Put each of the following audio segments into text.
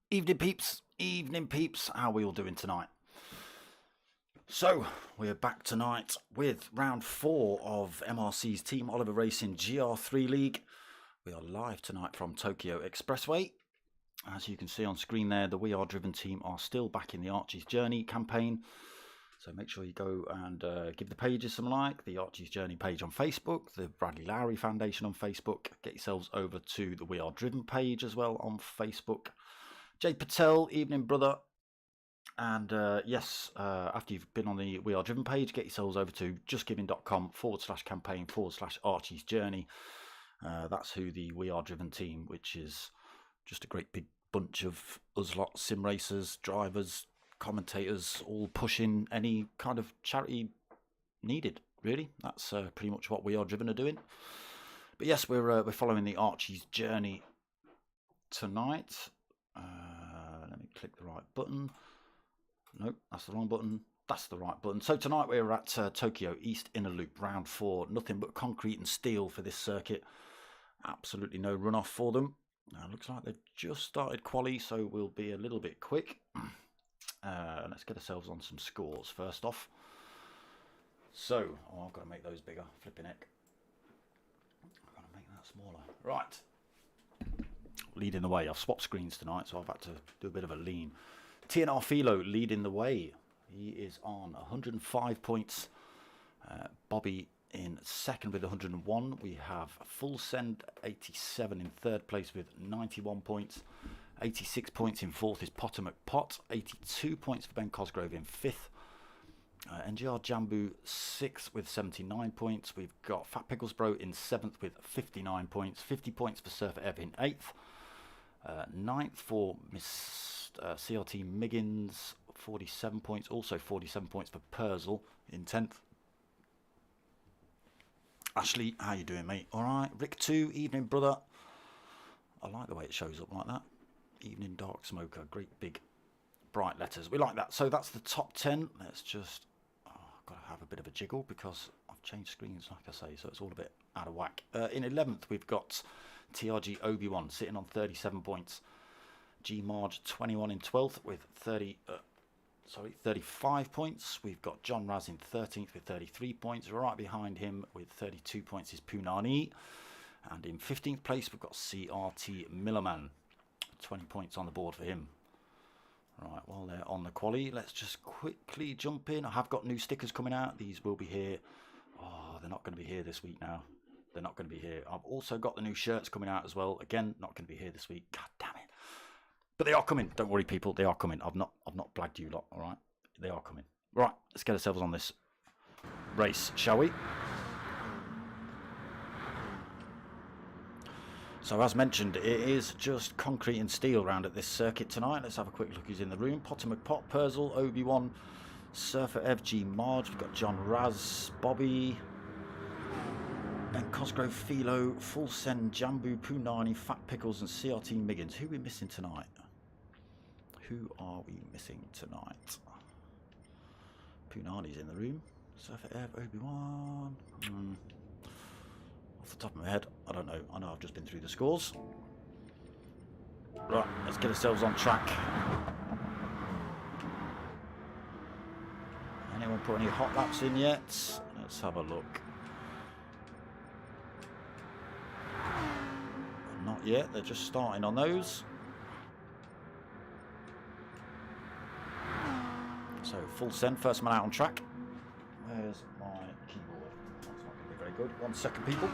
Evening peeps, how are we all doing tonight? So, we're back tonight with round 4 of MRCs Team Oliver Racing Gr3 League. We are live tonight from Tokyo Expressway. As you can see on screen there, the We Are Driven team are still back in the Archie's Journey campaign. So make sure you go and give the pages some like, the Archie's Journey page on Facebook, the Bradley Lowry Foundation on Facebook. Get yourselves over to the We Are Driven page as well on Facebook. Jay Patel, evening brother. And yes, after you've been on the We Are Driven page, get yourselves over to justgiving.com/campaign/Archie's Journey. That's who the We Are Driven team, which is just a great big bunch of us lot, sim racers, drivers, commentators, all pushing any kind of charity needed, really. That's pretty much what We Are Driven are doing. But yes, we're following the Archie's Journey tonight. Let me click the right button. Nope, that's the wrong button. That's the right button. So tonight we're at Tokyo East Inner Loo, round 4. Nothing but concrete and steel for this circuit. Absolutely no runoff for them. Looks like they've just started quali, so we'll be a little bit quick. Let's get ourselves on some scores first off. So, I've got to make those bigger. Flipping heck. I've got to make that smaller. Right. Leading the way. I've swapped screens tonight, so I've had to do a bit of a lean. TNR Philo leading the way. He is on 105 points. Bobby in second with 101. We have Full Send 87 in third place with 91 points. 86 points in fourth is Potter McPot. 82 points for Ben Cosgrove in fifth. NGR Jambu 6th with 79 points. We've got Fat Pickles Bro in 7th with 59 points. 50 points for Surfer Ev in 8th. 9th for Miss CRT Miggins, 47 points. Also 47 points for Purzel in 10th. Ashley, how you doing, mate? All right. Rick 2, evening brother. I like the way it shows up like that. Evening Dark Smoker, great big bright letters. We like that. So that's the top 10. Let's just, I've got to have a bit of a jiggle because I've changed screens, like I say, so it's all a bit out of whack. In 11th, we've got TRG Obi-Wan sitting on 37 points. G Marge 21 in 12th with 35 points. We've got John Raz in 13th with 33 points. Right behind him with 32 points is Punani. And in 15th place, we've got CRT Millerman. 20 points on the board for him. Right, while they're on the quali, let's just quickly jump in. I have got new stickers coming out. These will be here. Oh, they're not going to be here this week now. They're not going to be here. I've also got the new shirts coming out as well. Again, not going to be here this week. God damn it. But they are coming. Don't worry, people. They are coming. I've not blagged you lot, all right? They are coming. Right, let's get ourselves on this race, shall we? So as mentioned, it is just concrete and steel round at this circuit tonight. Let's have a quick look who's in the room. Potter McPot, Purzel, Obi-Wan, Surfer FG Marge. We've got John Raz, Bobby, Ben Cosgrove, Philo, Full Send, Jambu, Punani, Fat Pickles and CRT Miggins. Who are we missing tonight? Who are we missing tonight? Punani's in the room. Surfer Ev, Obi-Wan. Off the top of my head, I don't know. I know I've just been through the scores. Right, let's get ourselves on track. Anyone put any hot laps in yet? Let's have a look. Not yet, they're just starting on those. So, Full Send, first man out on track. Where's my keyboard? That's not going to be very good. 1 second, people.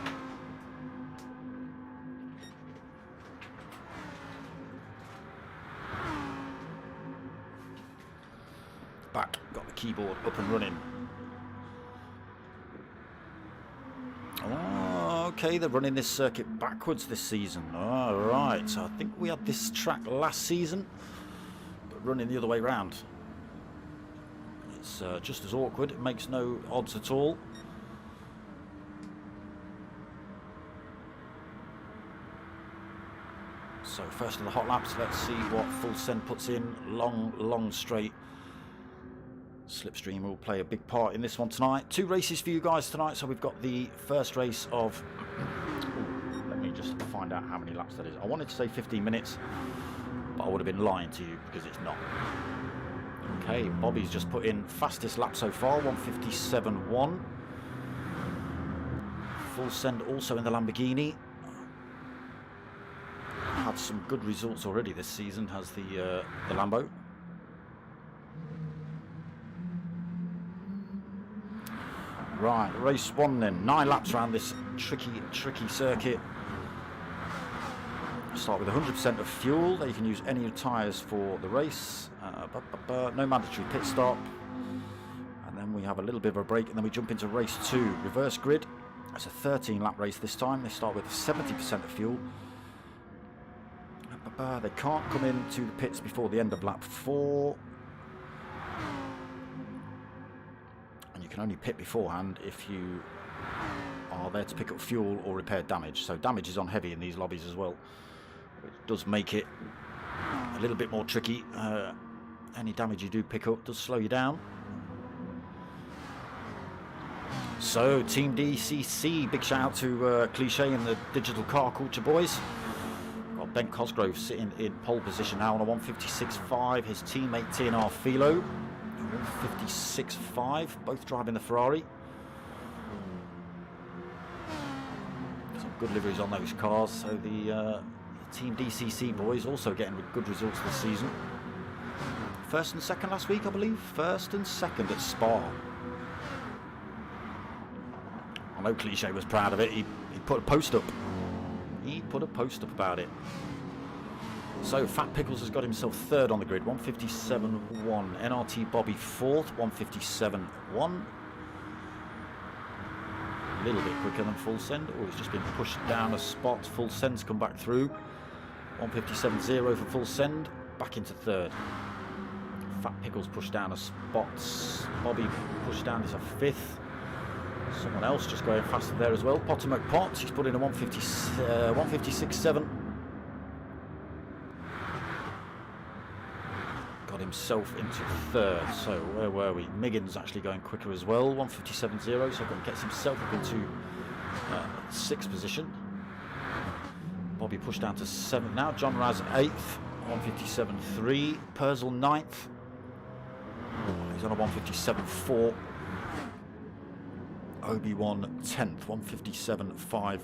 Back, got the keyboard up and running. Oh, okay, they're running this circuit backwards this season. All right, so I think we had this track last season, but running the other way round. It's just as awkward. It makes no odds at all. So first of the hot laps, let's see what Full Send puts in. Long straight. Slipstream will play a big part in this one tonight. 2 races for you guys tonight. So we've got the first race of... Ooh, let me just find out how many laps that is. I wanted to say 15 minutes, but I would have been lying to you because it's not. Okay, Bobby's just put in fastest lap so far, 1:57.1. Full Send also in the Lamborghini. Had some good results already this season, has the Lambo. Right, race 1 then. 9 laps around this tricky circuit. Start with 100% of fuel. They can use any tyres for the race. No mandatory pit stop. And then we have a little bit of a break, and then we jump into race 2. Reverse grid. It's a 13-lap race this time. They start with 70% of fuel. They can't come into the pits before the end of lap 4. And you can only pit beforehand if you are there to pick up fuel or repair damage. So damage is on heavy in these lobbies as well. It does make it a little bit more tricky. Any damage you do pick up does slow you down. So Team DCC, big shout out to Cliche and the Digital Car Culture boys. Got Ben Cosgrove sitting in pole position now on a 1:56.5. His teammate TNR Philo, 1:56.5, both driving the Ferrari. Some good liveries on those cars. So the Team DCC boys also getting good results this season. First and second last week, I believe. First and second at Spa. I know Cliche was proud of it. He put a post up. He put a post up about it. So Fat Pickles has got himself third on the grid, 1:57.1. NRT Bobby fourth, 1:57.1. A little bit quicker than Full Send. Oh, he's just been pushed down a spot. Full Send's come back through. 1:57.0 for Full Send. Back into third. Fat Pickles pushed down a spot. Bobby pushed down is a fifth. Someone else just going faster there as well. Potomac Potts, he's put in a 1:56.7. Got himself into third. So where were we? Miggins actually going quicker as well. 1:57.0. So gets himself up into sixth position. Bobby pushed down to seventh now. John Raz eighth. 1:57.3. Purzel ninth. He's on a 1:57.4. Obi-Wan 10th, 1:57.5.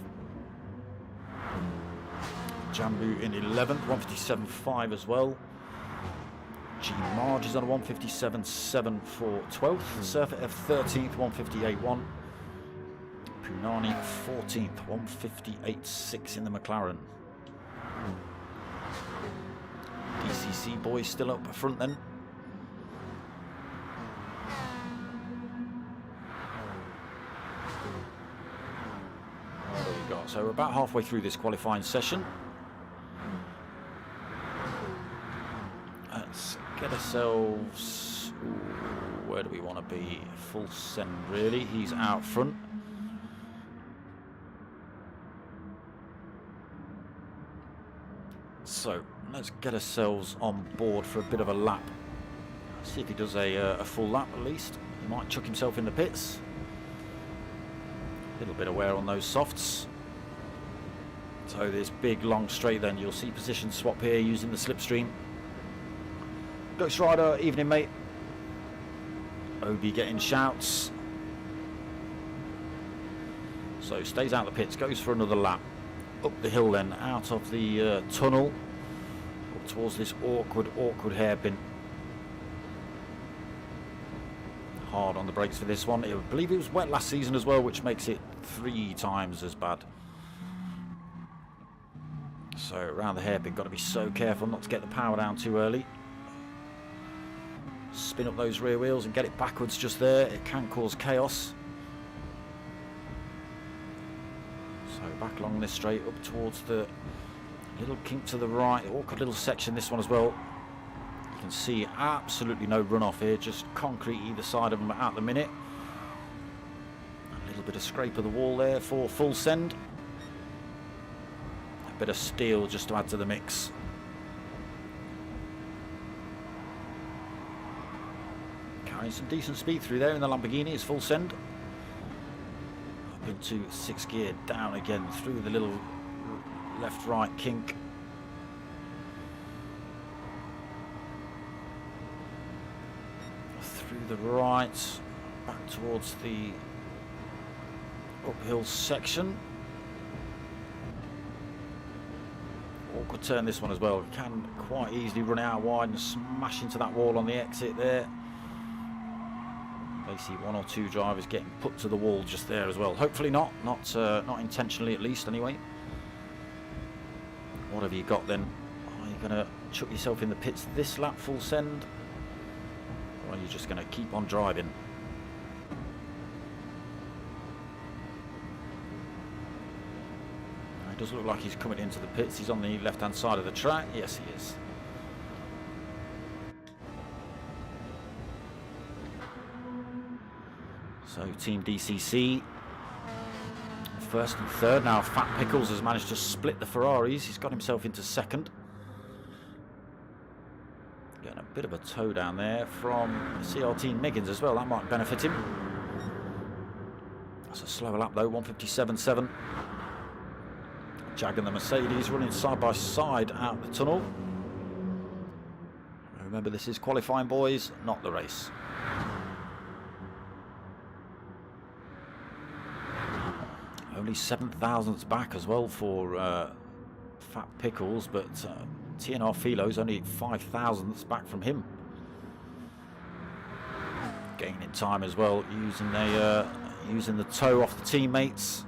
Jambu in 11th, 1:57.5 as well. G Marge is on a 1:57.7 for 12th. Surfer F 13th, 1:58.1. Punani 14th, 1:58.6 in the McLaren. DCC boys still up front then. So we're about halfway through this qualifying session. Let's get ourselves... Ooh, where do we want to be? Full Send, really. He's out front. So let's get ourselves on board for a bit of a lap. See if he does a full lap at least. He might chuck himself in the pits. A little bit of wear on those softs. So this big long straight then, you'll see position swap here using the slipstream. Ghost Rider, evening mate. Obi getting shouts. So stays out the pits, goes for another lap. Up the hill then, out of the tunnel. Up towards this awkward hairpin. Hard on the brakes for this one. I believe it was wet last season as well, which makes it 3 times as bad. So around the hairpin, got to be so careful not to get the power down too early. Spin up those rear wheels and get it backwards just there. It can cause chaos. So back along this straight up towards the little kink to the right. Awkward little section, this one as well. You can see absolutely no runoff here, just concrete either side of them at the minute. A little bit of scrape of the wall there for full send. A bit of steel just to add to the mix. Carrying some decent speed through there in the Lamborghini is full send. Up into 6th gear, down again through the little left-right kink. Through the right, back towards the uphill section. Awkward turn this one as well. Can quite easily run out wide and smash into that wall on the exit there. Basically 1 or 2 drivers getting put to the wall just there as well. Hopefully not intentionally, at least anyway. What have you got then? Are you going to chuck yourself in the pits this lap full send? Or are you just going to keep on driving? It does look like he's coming into the pits. He's on the left hand side of the track. Yes, he is. So Team DCC, 1st and 3rd. Now Fat Pickles has managed to split the Ferraris. He's got himself into 2nd. Getting a bit of a tow down there from CRT Miggins as well. That might benefit him. That's a slower lap though, 1:57.7. Jag and the Mercedes running side by side out the tunnel. Remember, this is qualifying, boys, not the race. Only 7/1000ths back as well for Fat Pickles, but TNR Philo's only 5/1000ths back from him. Gaining time as well, using the tow off the teammates.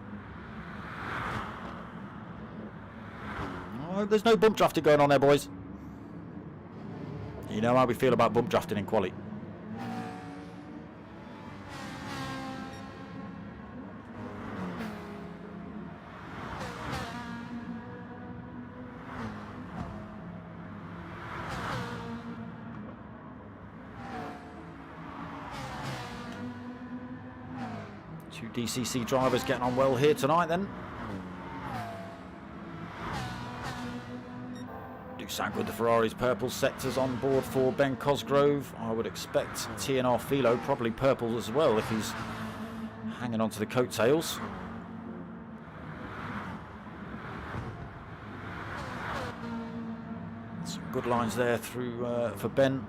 Oh, there's no bump drafting going on there, boys. You know how we feel about bump drafting in quali. Two DCC drivers getting on well here tonight then. Do sound good, the Ferrari's purple sectors on board for Ben Cosgrove. I would expect TNR Philo probably purple as well if he's hanging on to the coattails. Some good lines there through for Ben.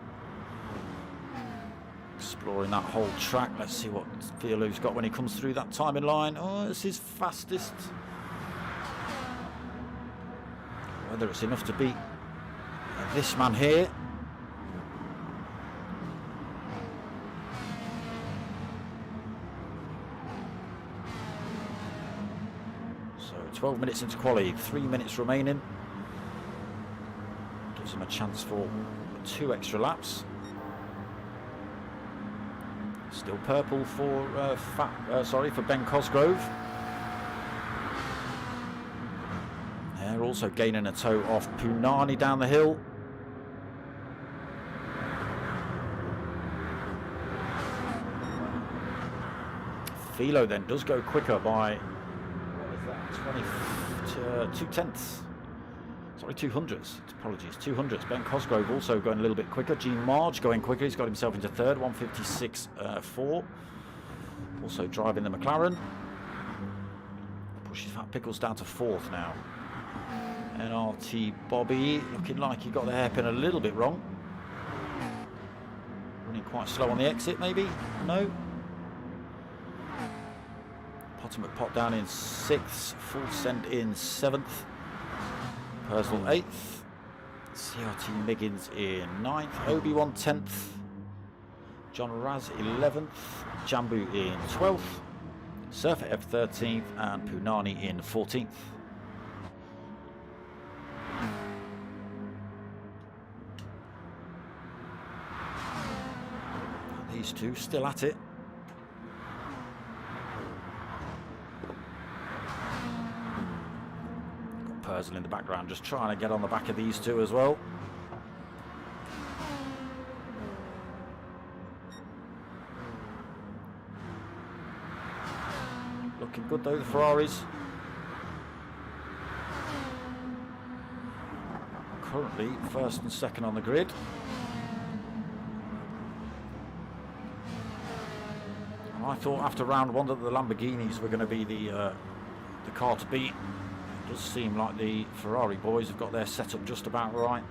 Exploring that whole track. Let's see what Philo's got when he comes through that timing line. Oh, it's his fastest. Whether it's enough to beat this man here. So 12 minutes into quali, 3 minutes remaining. Gives him a chance for 2 extra laps. Still purple for for Ben Cosgrove. They're also gaining a tow off Punani down the hill. Philo then does go quicker by, what is that, 2/10. Sorry, 200ths. Apologies, 200ths. Ben Cosgrove also going a little bit quicker. Gene Marge going quicker. He's got himself into 3rd, 1:56.4. Also driving the McLaren. Pushes Fat Pickles down to 4th now. NRT Bobby looking like he got the hairpin a little bit wrong. Running quite slow on the exit, maybe? No. Potomac Pot down in 6th. Full Send in 7th. Personal 8th. CRT Miggins in 9th. Obi-Wan 10th. John Raz 11th. Jambu in 12th. Surfer F13th and Punani in 14th. These two still at it. Got Purcell in the background just trying to get on the back of these two as well. Looking good though, the Ferraris. Currently first and second on the grid. And I thought after round one that the Lamborghinis were going to be the car to beat. It does seem like the Ferrari boys have got their setup just about right.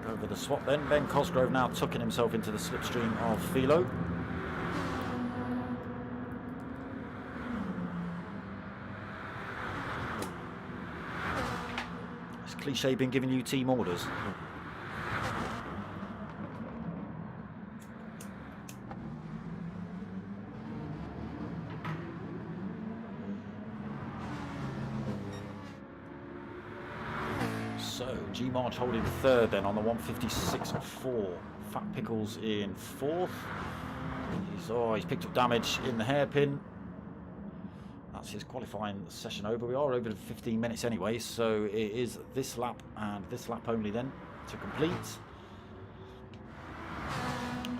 Over the swap then, Ben Cosgrove now tucking himself into the slipstream of Philo. Has Cliche been giving you team orders? So, G-Marge holding third then on the 156.4. Fat Pickles in fourth. He's picked up damage in the hairpin. That's his qualifying session over. We are over 15 minutes anyway, so it is this lap and this lap only then to complete.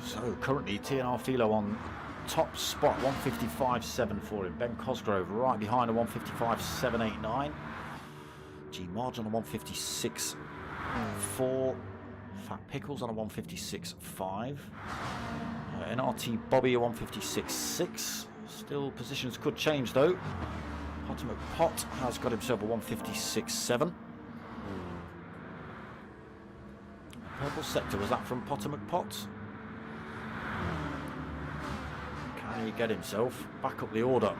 So currently TNR Philo on top spot, 155.7 for him. Ben Cosgrove right behind a 155.789. G-Marge on a 156.4. Fat Pickles on a 156.5. NRT Bobby a 156.6. Still positions could change though. Potomac Pot has got himself a 156.7. Purple sector, was that from Potomac Pot? Can he get himself back up the order?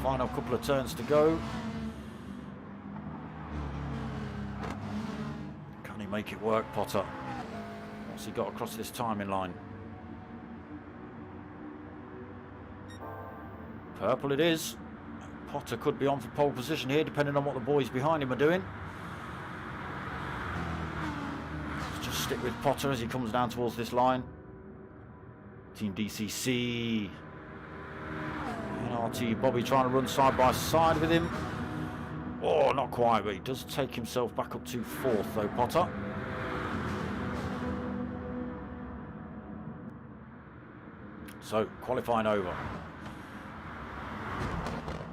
Final couple of turns to go. Can he make it work, Potter? What's he got across this timing line? Purple it is. Potter could be on for pole position here, depending on what the boys behind him are doing. Let's just stick with Potter as he comes down towards this line. Team DCC. NRT Bobby trying to run side by side with him. Oh, not quite, but he does take himself back up to fourth though, Potter. So, qualifying over.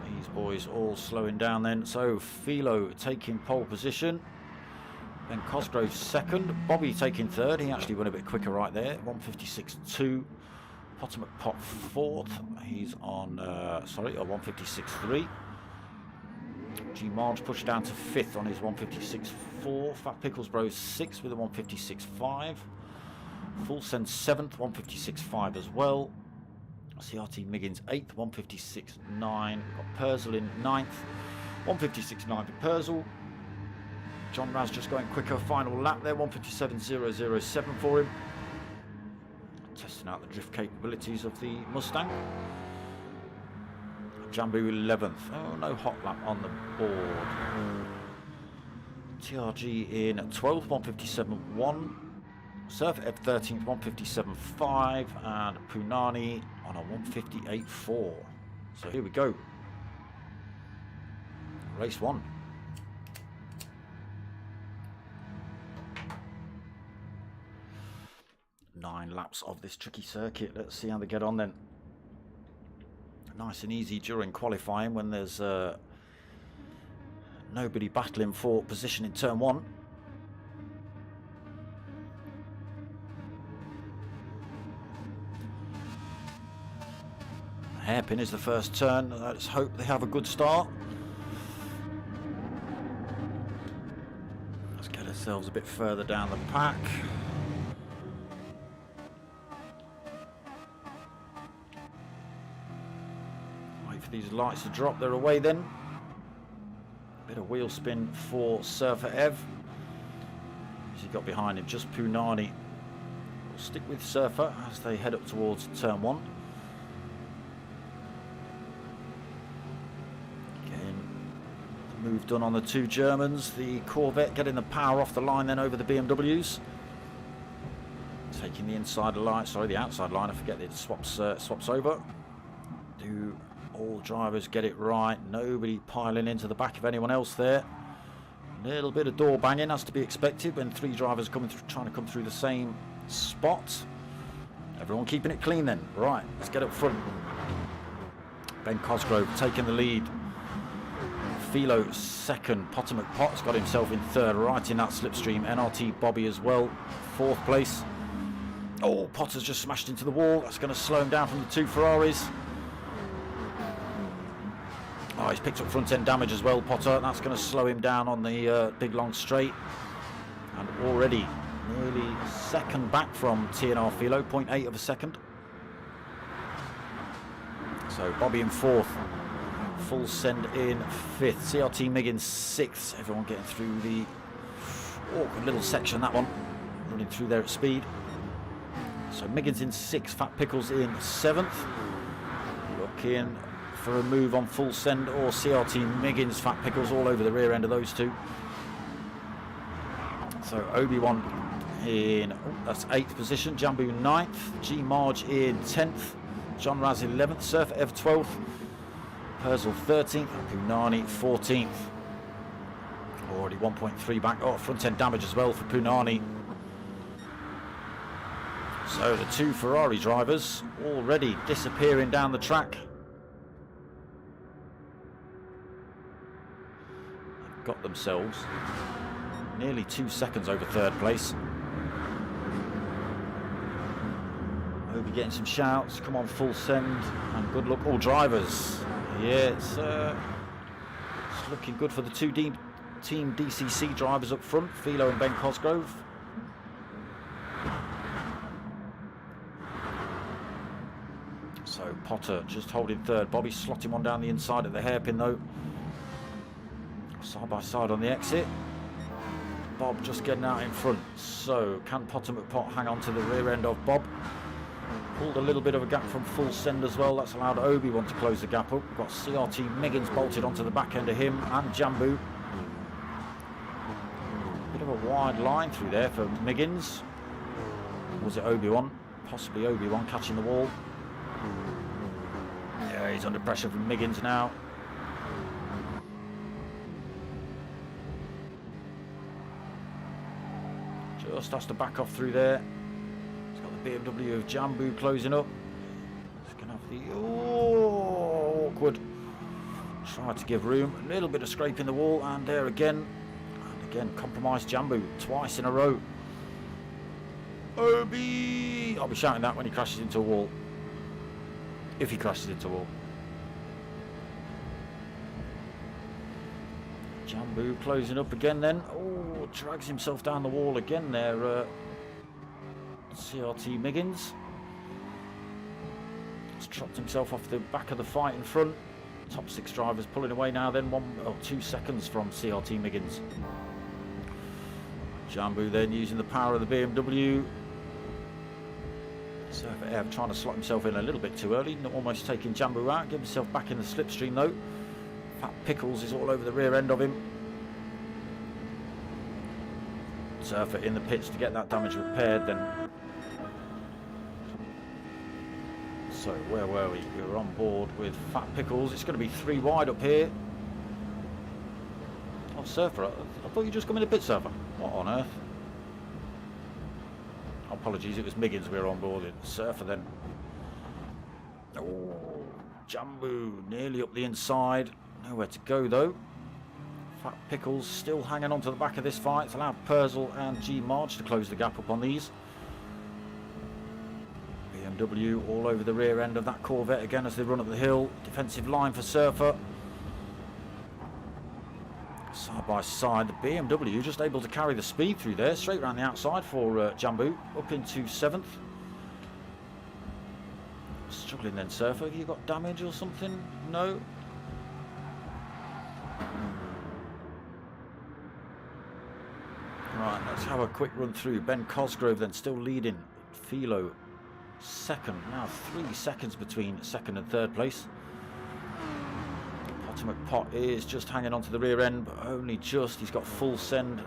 These boys all slowing down then. So, Philo taking pole position. Then Cosgrove second. Bobby taking third. He actually went a bit quicker right there. 156.2. Potomac Pot fourth. He's on, a 156.3. G-Marge pushed down to fifth on his 156.4. Fat Pickles Bros sixth with a 156.5. Full Send seventh, 156.5 as well. CRT Miggins 8th, 156.9. We've got Purcell in 9th, 156.9 for Purcell. John Raz just going quicker, final lap there, 157.007 for him. Testing out the drift capabilities of the Mustang. Jambu 11th. Oh, no hot lap on the board. TRG in 12th, 157.1. Surf F13th, 157.5, and Punani on a 158.4. So here we go. Race one. Nine laps of this tricky circuit. Let's see how they get on then. Nice and easy during qualifying when there's nobody battling for position in turn one. Hairpin is the first turn. Let's hope they have a good start. Let's get ourselves a bit further down the pack. for these lights to drop. They're away then. Bit of wheel spin for Surfer Ev. As he got behind him, just Punani. Will stick with Surfer as they head up towards turn 1. Move done on the two Germans. The Corvette getting the power off the line then over the BMWs. Taking the inside line, sorry, the outside line. I forget it swaps over. Do all drivers get it right? Nobody piling into the back of anyone else there. A little bit of door banging has to be expected when 3 drivers coming through, trying to come through the same spot. Everyone keeping it clean then. Right, let's get up front. Ben Cosgrove taking the lead. Philo second. Potter McPot's got himself in third, right in that slipstream. NRT Bobby as well, 4th place. Oh, Potter's just smashed into the wall. That's going to slow him down from the 2 Ferraris. Oh, he's picked up front end damage as well, Potter. That's going to slow him down on the big long straight. And already nearly second back from TNR Philo, 0.8 of a second. So Bobby in 4th. Full send in 5th. CRT Miggins 6th. Everyone getting through the awkward little section, that one. Running through there at speed. So Miggins in 6th. Fat Pickles in 7th. Looking for a move on full send or CRT Miggins. Fat Pickles all over the rear end of those two. So Obi-Wan in, that's 8th position. Jambu 9th. G Marge in 10th. John Raz 11th. Surfer Ev 12th. Perzel 13th, Punani 14th. Already 1.3 back. Oh, front end damage as well for Punani. So the 2 Ferrari drivers already disappearing down the track. They've got themselves nearly 2 seconds over 3rd place. Obi getting some shouts. Come on, full send and good luck all drivers. Yeah, it's looking good for the 2 Team DCC drivers up front, Philo and Ben Cosgrove. So Potter just holding 3rd. Bobby slotting one down the inside of the hairpin though. Side by side on the exit. Bob just getting out in front. So can Potter McPot hang on to the rear end of Bob? Pulled a little bit of a gap from full send as well. That's allowed Obi-Wan to close the gap up. We've got CRT Miggins bolted onto the back end of him and Jambu. Bit of a wide line through there for Miggins. Was it Obi-Wan? Possibly Obi-Wan catching the wall. Yeah, he's under pressure from Miggins now. Just has to back off through there. BMW of Jambu closing up. It's going to have the awkward. Try to give room. A little bit of scrape in the wall, and there again. And again, compromised Jambu twice in a row. Obi! I'll be shouting that when he crashes into a wall. If he crashes into a wall. Jambu closing up again then. Oh, drags himself down the wall again there. CRT Miggins has chopped himself off the back of the fight in front. Top 6 drivers pulling away now then. 2 seconds from CRT Miggins. Jambu then using the power of the BMW. Surfer Ev trying to slot himself in a little bit too early, almost taking Jambu out. Get himself back in the slipstream though. Fat Pickles is all over the rear end of him. Surfer in the pits to get that damage repaired then. So where were we? We were on board with Fat Pickles. It's going to be 3 wide up here. Oh, Surfer, I thought you just come in the pit, Surfer. What on earth? Apologies, it was Miggins we were on board with. Surfer then. Oh, Jambu nearly up the inside. Nowhere to go though. Fat Pickles still hanging on to the back of this fight. It's allowed Perzel and G Marge to close the gap up on these. BMW all over the rear end of that Corvette again as they run up the hill. Defensive line for Surfer. Side by side, the BMW just able to carry the speed through there. Straight around the outside for Jambu. Up into 7th. Struggling then, Surfer. Have you got damage or something? No? Right, let's have a quick run through. Ben Cosgrove then still leading. Philo second. Now 3 seconds between second and third place. Potter McPot is just hanging on to the rear end, but only just. He's got full send.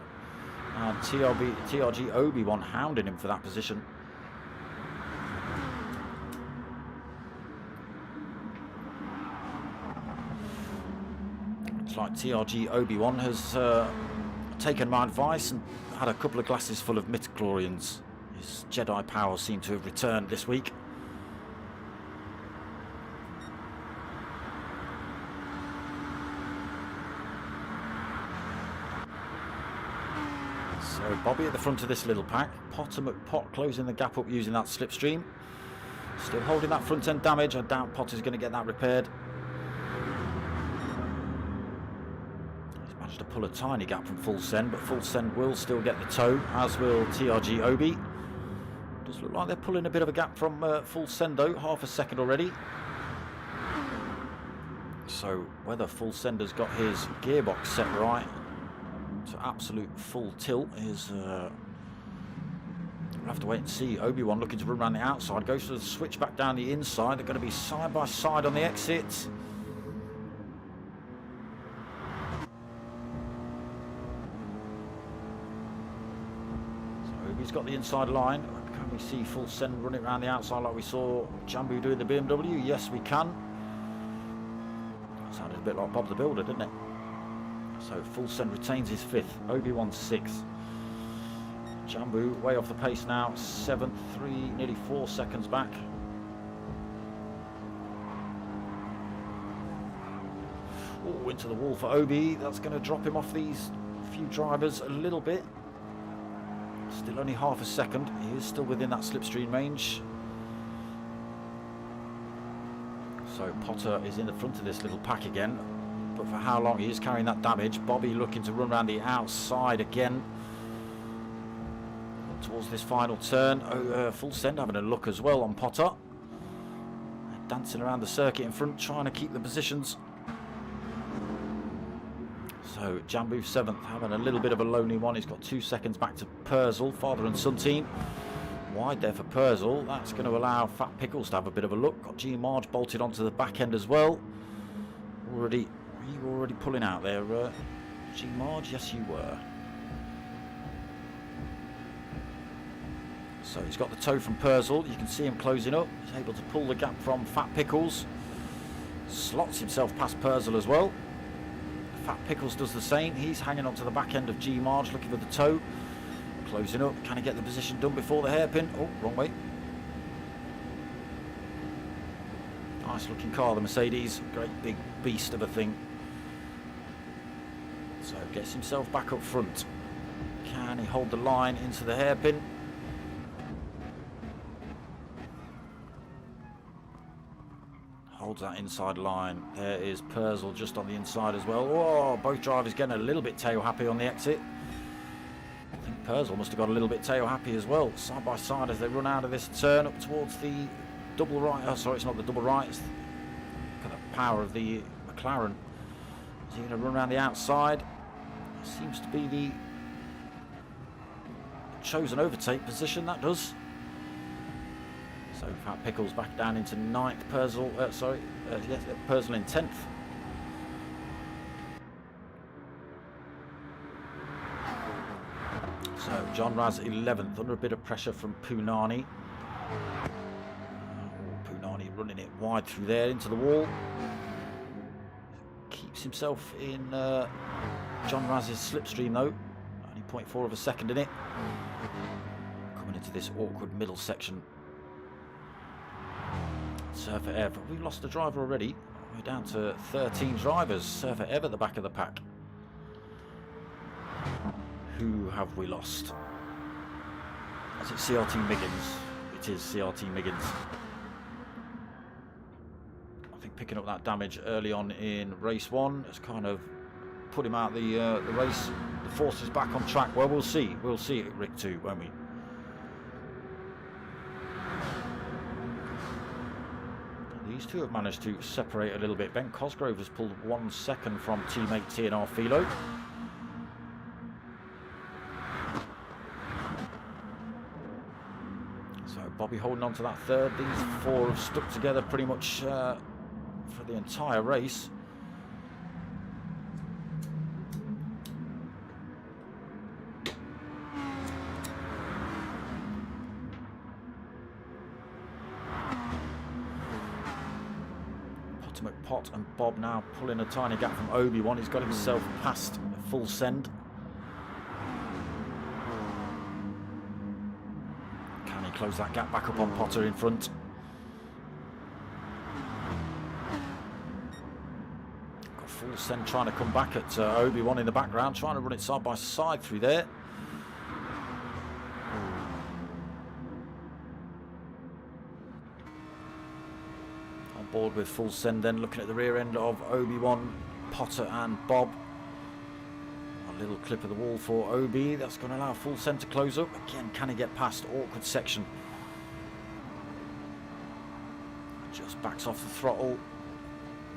And TRG Obi-Wan hounding him for that position. Looks like TRG Obi-Wan has taken my advice and had a couple of glasses full of midichlorians. His Jedi powers seem to have returned this week. So Bobby at the front of this little pack. Potter McPot closing the gap up using that slipstream. Still holding that front end damage. I doubt Potter's going to get that repaired. He's managed to pull a tiny gap from full send, but full send will still get the tow, as will TRG Obi. Does look like they're pulling a bit of a gap from full send though, half a second already. So whether full sender's got his gearbox set right to absolute full tilt is we'll have to wait and see. Obi-Wan looking to run around the outside, goes to the switch back down the inside. They're going to be side by side on the exit. So Obi's got the inside line. Can we see full send running around the outside like we saw Jambu doing the BMW? Yes, we can. That sounded a bit like Bob the Builder, didn't it? So full send retains his 5th, Obi-Wan 6th. Jambu way off the pace now, 7th, 3, nearly 4 seconds back. Oh, into the wall for Obi. That's going to drop him off these few drivers a little bit. Still only half a second. He is still within that slipstream range. So Potter is in the front of this little pack again. But for how long? He is carrying that damage. Bobby looking to run around the outside again towards this final turn. Full send having a look as well on Potter. Dancing around the circuit in front, trying to keep the positions. So Jambu 7th, having a little bit of a lonely one. He's got 2 seconds back to Purzel, father and son team. Wide there for Purzel. That's going to allow Fat Pickles to have a bit of a look. Got G Marge bolted onto the back end as well. Were you already pulling out there, G Marge? Yes, you were. So he's got the tow from Purzel. You can see him closing up. He's able to pull the gap from Fat Pickles. Slots himself past Purzel as well. Fat Pickles does the same. He's hanging onto the back end of G Marge, looking for the tow. Closing up. Can he get the position done before the hairpin? Oh, wrong way. Nice looking car, the Mercedes. Great big beast of a thing. So gets himself back up front. Can he hold the line into the hairpin? Holds that inside line. There is Purzel just on the inside as well. Oh, both drivers getting a little bit tail happy on the exit. I think Purzel must have got a little bit tail happy as well. Side by side as they run out of this turn up towards the double right. Oh, sorry, it's not the double right. It's the power of the McLaren. Is he going to run around the outside? Seems to be the chosen overtake position, that does. So Fat Pickles back down into 9th. Purzel, Purzel in 10th. So John Raz 11th, under a bit of pressure from Punani. Punani running it wide through there into the wall. Keeps himself in John Raz's slipstream though. Only 0.4 of a second in it. Coming into this awkward middle section. Surfer Ev, we've lost a driver already. We're down to 13 drivers. Surfer Ev at the back of the pack. Who have we lost? Is it CRT Miggins? It is CRT Miggins. I think picking up that damage early on in race 1 has kind of put him out the race. The force is back on track. Well, we'll see. We'll see at Gr3, won't we? these two have managed to separate a little bit. Ben Cosgrove has pulled 1 second from teammate TNR Philo. So Bobby holding on to that third. These four have stuck together pretty much for the entire race. Pot and Bob now pulling a tiny gap from Obi-Wan. He's got himself past full send. Can he close that gap back up on Potter in front? Got full send trying to come back at Obi-Wan in the background, trying to run it side by side through there. Board with full send, then looking at the rear end of Obi-Wan, Potter and Bob. A little clip of the wall for Obi. That's going to allow full send to close up. Again, can he get past? Awkward section. Just backs off the throttle.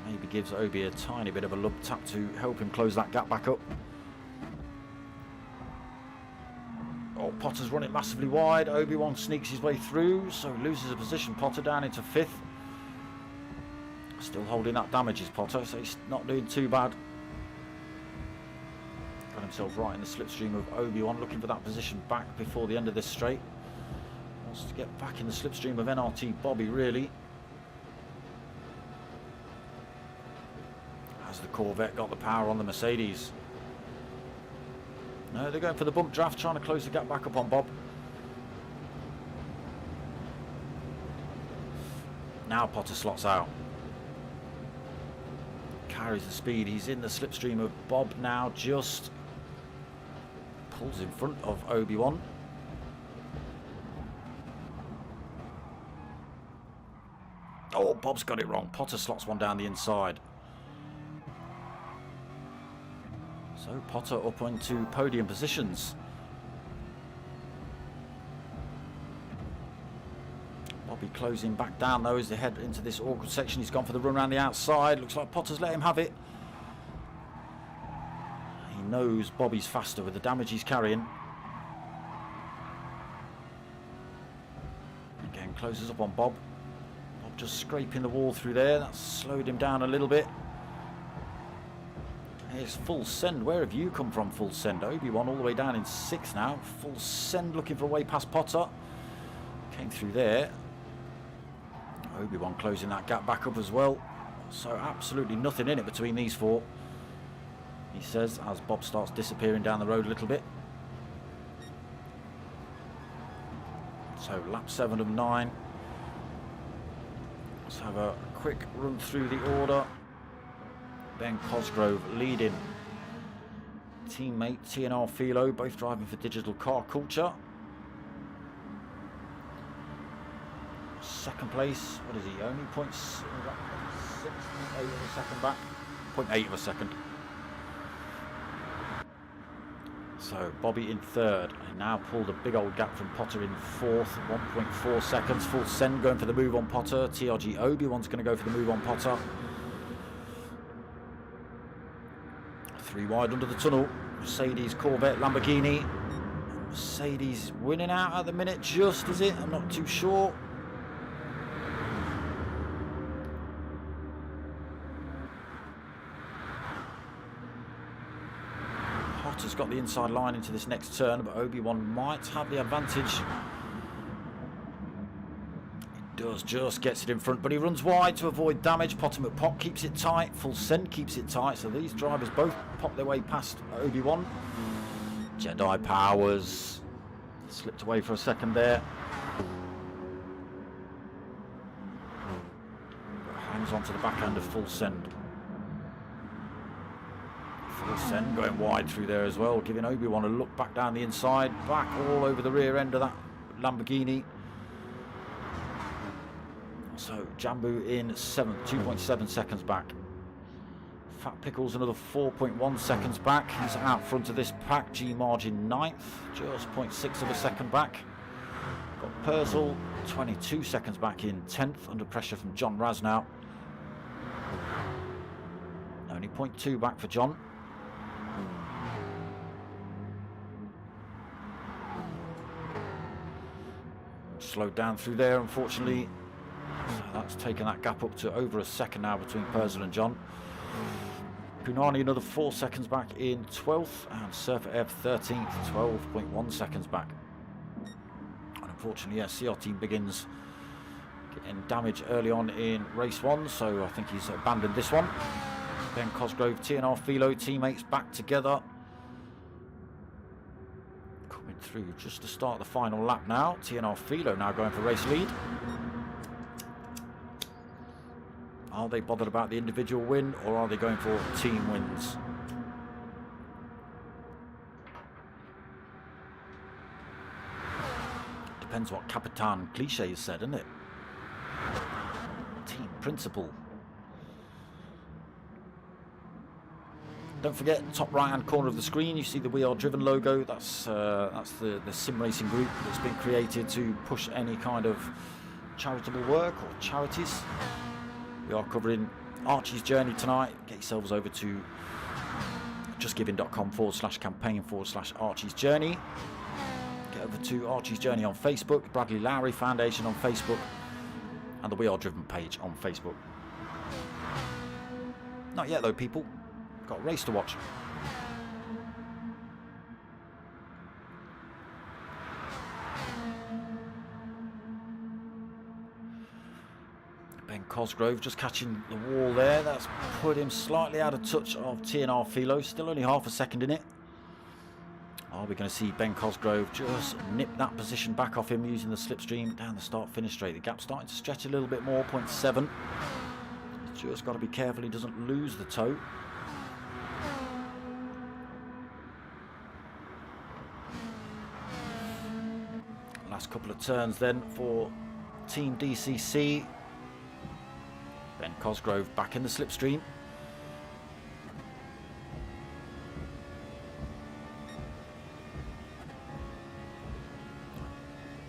Maybe gives Obi a tiny bit of a lub tap to help him close that gap back up. Oh, Potter's running massively wide. Obi-Wan sneaks his way through, so loses a position. Potter down into 5th. Still holding that damage is Potter, so he's not doing too bad. Got himself right in the slipstream of Obi-Wan, looking for that position back before the end of this straight. Wants to get back in the slipstream of NRT Bobby, really. Has the Corvette got the power on the Mercedes? No, they're going for the bump draft, trying to close the gap back up on Bob. Now Potter slots out. Carries the speed. He's in the slipstream of Bob now, just pulls in front of Obi-Wan. Oh, Bob's got it wrong. Potter slots one down the inside. So Potter up into podium positions. Bobby closing back down though as they head into this awkward section. He's gone for the run around the outside. Looks like Potter's let him have it. He knows Bobby's faster with the damage he's carrying. Again, closes up on Bob. Bob just scraping the wall through there. That's slowed him down a little bit. Here's full send. Where have you come from, full send? Obi-Wan all the way down in 6th now. Full send looking for a way past Potter. Came through there. Obi-Wan closing that gap back up as well. So absolutely nothing in it between these four, he says, as Bob starts disappearing down the road a little bit. So lap 7 of 9. Let's have a quick run through the order. Ben Cosgrove leading. Teammate TNR Philo, both driving for Digital Car Culture. Second place, what is he? Only 0.6, 8 of a second back. 0.8 of a second. So Bobby in 3rd. And now pulled a big old gap from Potter in 4th. 1.4 seconds. Full send going for the move on Potter. TRG Obi-Wan's going to go for the move on Potter. 3 wide under the tunnel. Mercedes, Corvette, Lamborghini. Mercedes winning out at the minute, just is it? I'm not too sure. Potter's got the inside line into this next turn, but Obi-Wan might have the advantage. He does, just gets it in front, but he runs wide to avoid damage. Potter McPop keeps it tight. Full send keeps it tight, so these drivers both pop their way past Obi-Wan. Jedi powers. Slipped away for a second there. Hangs onto the back end of full send. Full send going wide through there as well, giving Obi-Wan a look back down the inside, back all over the rear end of that Lamborghini. So Jambu in 7th, 2.7 seconds back. Fat Pickles another 4.1 seconds back. He's out front of this pack. G Margin 9th, just 0.6 of a second back. Got Purcell 22 seconds back in 10th, under pressure from Gr3 now. Only 0.2 back for John. Slowed down through there, unfortunately. So that's taken that gap up to over a second now between Purcell and John. Punani another 4 seconds back in 12th, and Surfer Ev 13th, 12.1 seconds back. And unfortunately, yeah, CR begins getting damage early on in race 1, so I think he's abandoned this one. Ben Cosgrove, TNR Philo, teammates back together. Coming through just to start the final lap now. TNR Philo now going for race lead. Are they bothered about the individual win, or are they going for team wins? Depends what Capitan Cliche has said, isn't it? Team principle. Don't forget, top right hand corner of the screen, you see the We Are Driven logo. That's the sim racing group that's been created to push any kind of charitable work or charities. We are covering Archie's Journey tonight. Get yourselves over to justgiving.com/campaign/Archie's Journey. Get over to Archie's Journey on Facebook, Bradley Lowry Foundation on Facebook, and the We Are Driven page on Facebook. Not yet though, people. Got a race to watch. Ben Cosgrove just catching the wall there. That's put him slightly out of touch of TNR Philo. Still only half a second in it. Are we going to see Ben Cosgrove just nip that position back off him using the slipstream down the start-finish straight? The gap's starting to stretch a little bit more, 0.7. He's just got to be careful he doesn't lose the toe. Last couple of turns then for Team DCC. Ben Cosgrove back in the slipstream.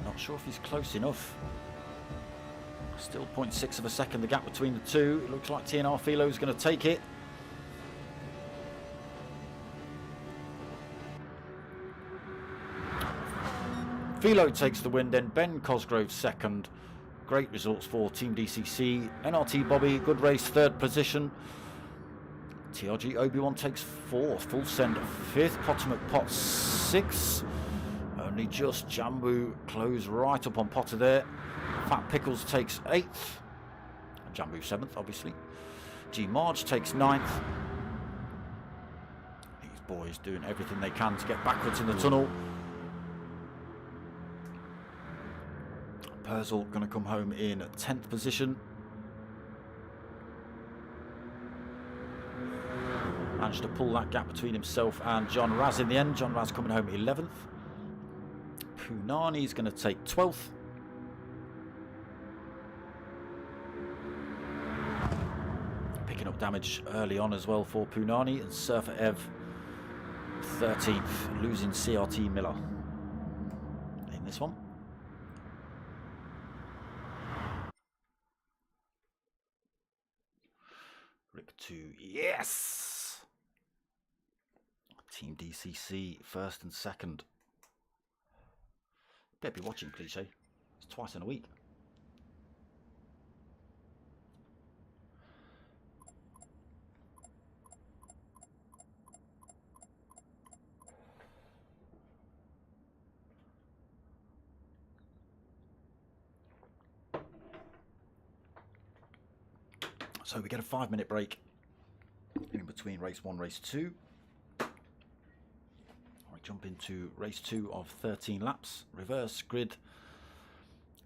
Not sure if he's close enough. Still 0.6 of a second the gap between the two. It looks like TNR Philo is going to take it. Philo takes the win, then Ben Cosgrove second. Great results for Team DCC. NRT Bobby, good race, third position. TRG Obi-Wan takes fourth. Full Send fifth. Potomac Pot sixth. Only just Jambu closed right up on Potter there. Fat Pickles takes eighth. Jambu seventh, obviously. G Marge takes ninth. These boys doing everything they can to get backwards in the tunnel. Purcell going to come home in 10th position. Managed to pull that gap between himself and Gr3 in the end. Gr3 coming home 11th. Punani's going to take 12th. Picking up damage early on as well for Punani, and Surfer Ev 13th, losing CRT Miller in this one. Gr3, yes! Team DCC first and second. Better be watching, Cliche. It's twice in a week. So we get a 5-minute break in between race 1 and race 2. We jump into race 2 of 13 laps. Reverse grid,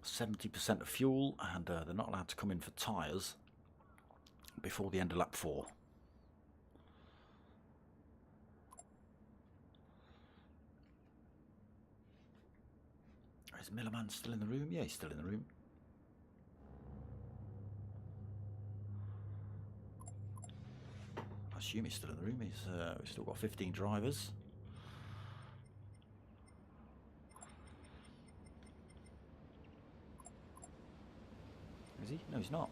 70% of fuel, and they're not allowed to come in for tyres before the end of lap 4. Is Millerman still in the room? Yeah, he's still in the room. I assume he's still in the room. We've still got 15 drivers. he? No, he's not.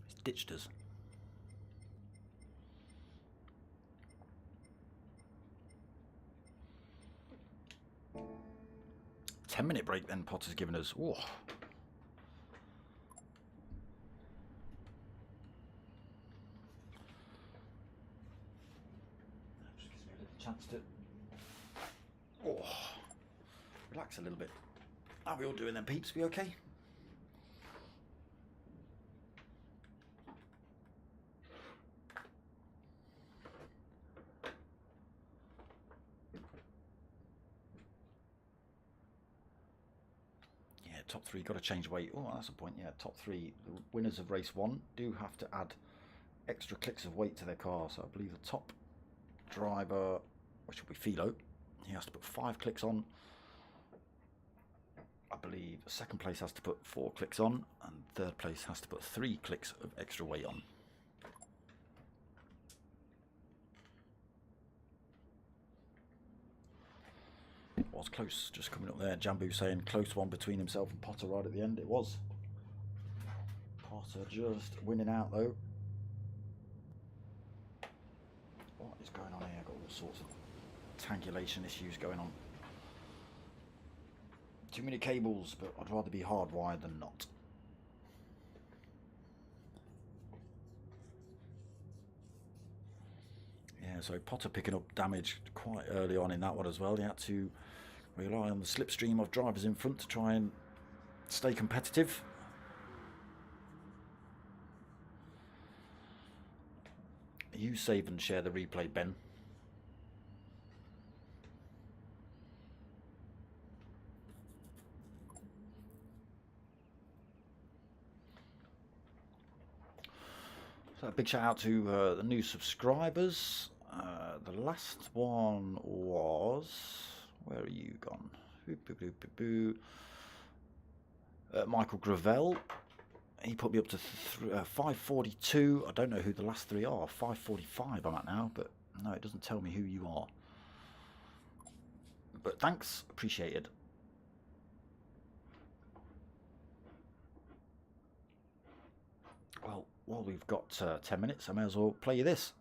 He's ditched us. 10-minute break then Potter's given us. Whoa. Just gives me a little chance to relax a little bit. How are we all doing then, peeps? We okay? Top 3 got to change weight. Oh, that's a point. Yeah, top 3, the winners of race 1 do have to add extra clicks of weight to their car. So I believe the top driver, which will be Philo, he has to put 5 clicks on. I believe second place has to put 4 clicks on, and third place has to put 3 clicks of extra weight on. It was close, just coming up there. Jambu saying close one between himself and Potter right at the end. It was. Potter just winning out though. What is going on here? Got all sorts of tangulation issues going on. Too many cables, but I'd rather be hardwired than not. Yeah, so Potter picking up damage quite early on in that one as well. He had to rely on the slipstream of drivers in front to try and stay competitive. You save and share the replay, Ben. So a big shout out to the new subscribers. The last one was... Where are you gone? Michael Gr3. He put me up to 542. I don't know who the last 3 are. 545 I'm at now, but no, it doesn't tell me who you are. But thanks, appreciated. Well, while we've got 10 minutes, I may as well play you this.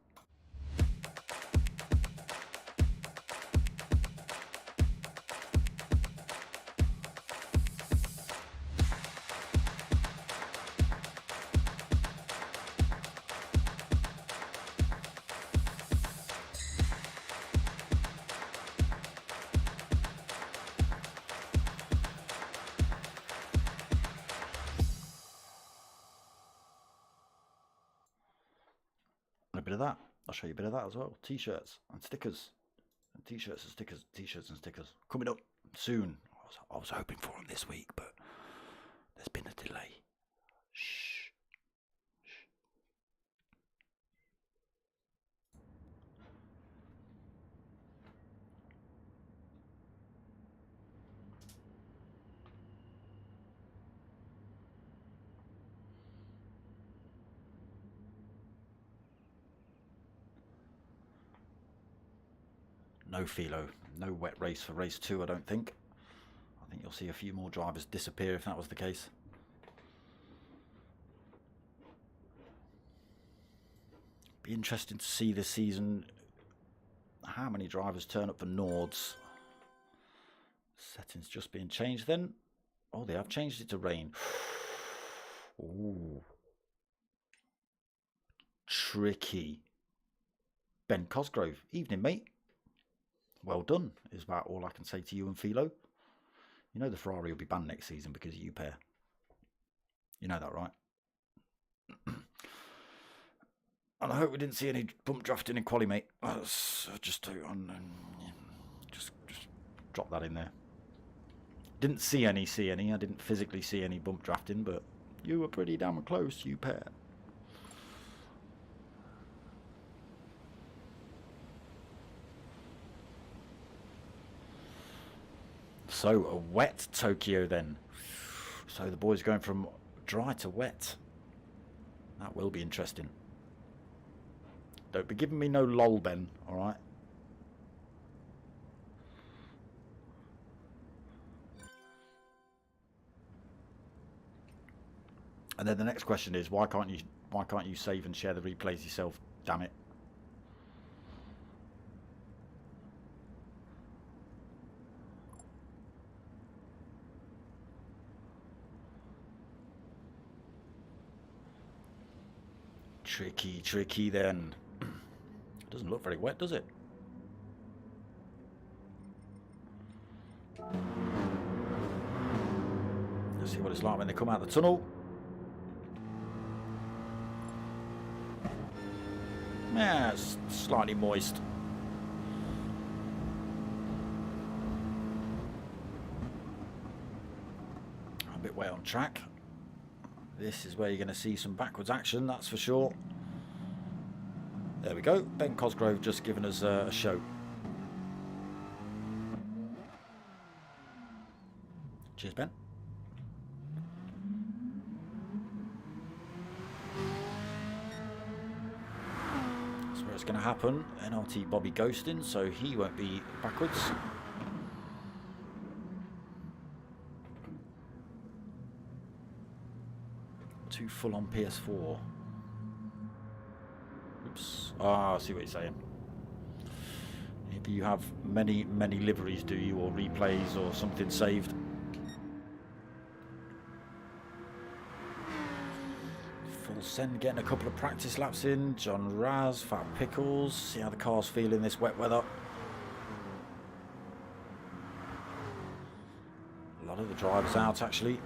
A bit of that. I'll show you a bit of that as well. T-shirts and stickers. And T-shirts and stickers. T-shirts and stickers. Coming up soon. I was hoping for them this week, but there's been a delay. Shh. Shh. No Philo, no wet race for race 2, I don't think. I think you'll see a few more drivers disappear if that was the case. Be interesting to see this season how many drivers turn up for Nords. Settings just being changed then. Oh, they have changed it to rain. Ooh. Tricky. Ben Cosgrove, evening mate. Well done, is about all I can say to you and Philo. You know the Ferrari will be banned next season because of you pair. You know that, right? And I hope we didn't see any bump drafting in quali, mate. Just drop that in there. Didn't see any. I didn't physically see any bump drafting, but you were pretty damn close, you pair. So a wet Tokyo then. So the boys going from dry to wet. That will be interesting. Don't be giving me no lol, Ben, alright? And then the next question is, why can't you save and share the replays yourself? Damn it. Tricky then. Doesn't look very wet, does it? Let's see what it's like when they come out the tunnel. Yeah, it's slightly moist. A bit wet on track. This is where you're going to see some backwards action, that's for sure. There we go. Ben Cosgrove just given us a show. Cheers, Ben. That's where it's going to happen. NRT Bobby ghosting, so he won't be backwards. Too full on PS4. Oops. Ah, I see what you're saying. Maybe you have many liveries, do you, or replays or something saved. Full send, getting a couple of practice laps in. John Raz, Fat Pickles. See how the cars feel in this wet weather. A lot of the drivers out, actually.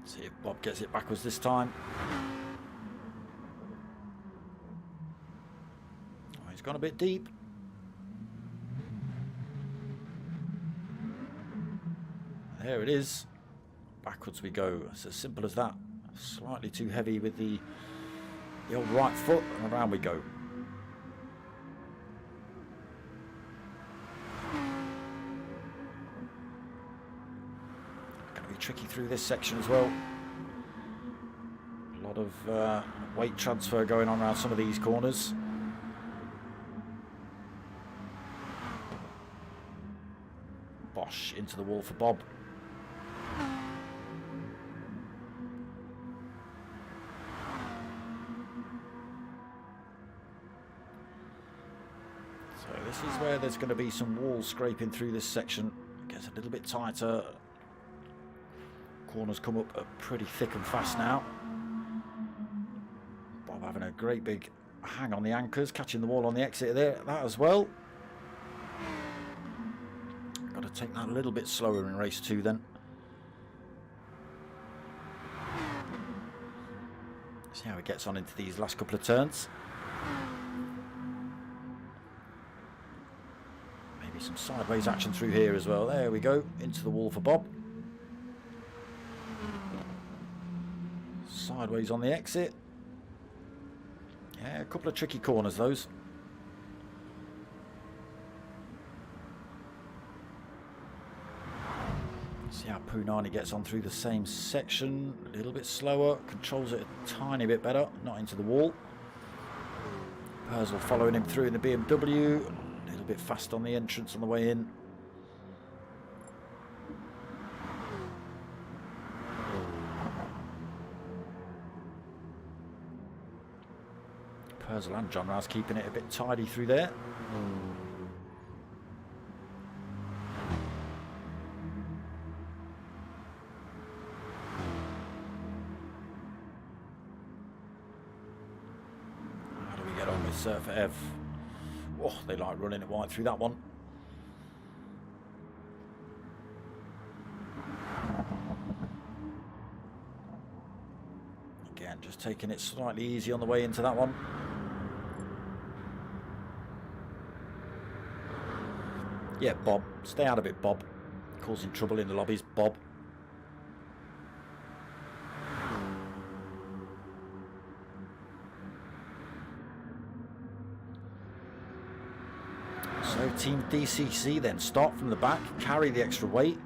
See if Bob gets it backwards this time. Oh, he's gone a bit deep. There it is. Backwards we go. It's as simple as that. Slightly too heavy with the old right foot, and around we go. Tricky through this section as well. A lot of weight transfer going on around some of these corners. Bosh into the wall for Bob. So this is where there's going to be some wall scraping through this section. It gets a little bit tighter. Corners come up pretty thick and fast now. Bob having a great big hang on the anchors, catching the wall on the exit there, that as well. Got to take that a little bit slower in race 2 then. See how he gets on into these last couple of turns. Maybe some sideways action through here as well. There we go, into the wall for Bob. Sideways on the exit. Yeah, a couple of tricky corners those. See how Punani gets on through the same section. A little bit slower. Controls it a tiny bit better. Not into the wall. Purcell following him through in the BMW. A little bit fast on the entrance on the way in. Purcell and John Raz keeping it a bit tidy through there. How do we get on with Surfer Ev? Oh, they like running it wide through that one. Again, just taking it slightly easy on the way into that one. Yeah, Bob. Stay out of it, Bob. Causing trouble in the lobbies, Bob. Team DCC then start from the back, carry the extra weight.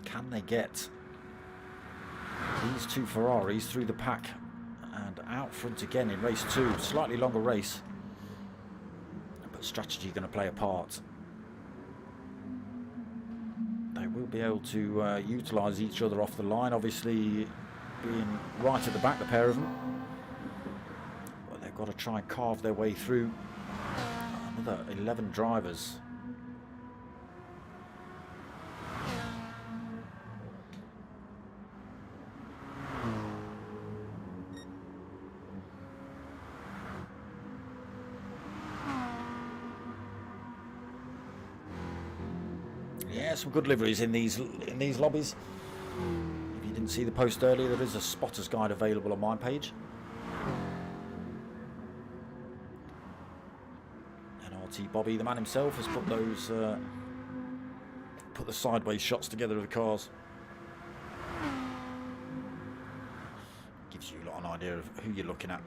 Can they get these two Ferraris through the pack and out front again in race 2? Slightly longer race, but strategy going to play a part. They will be able to utilise each other off the line, obviously being right at the back, the pair of them. But they've got to try and carve their way through. Another 11 drivers. Yeah, some good liveries in these lobbies. If you didn't see the post earlier, there is a spotter's guide available on my page. MRT Bobby, the man himself, has put those put the sideways shots together of the cars. Gives you a lot of an idea of who you're looking at.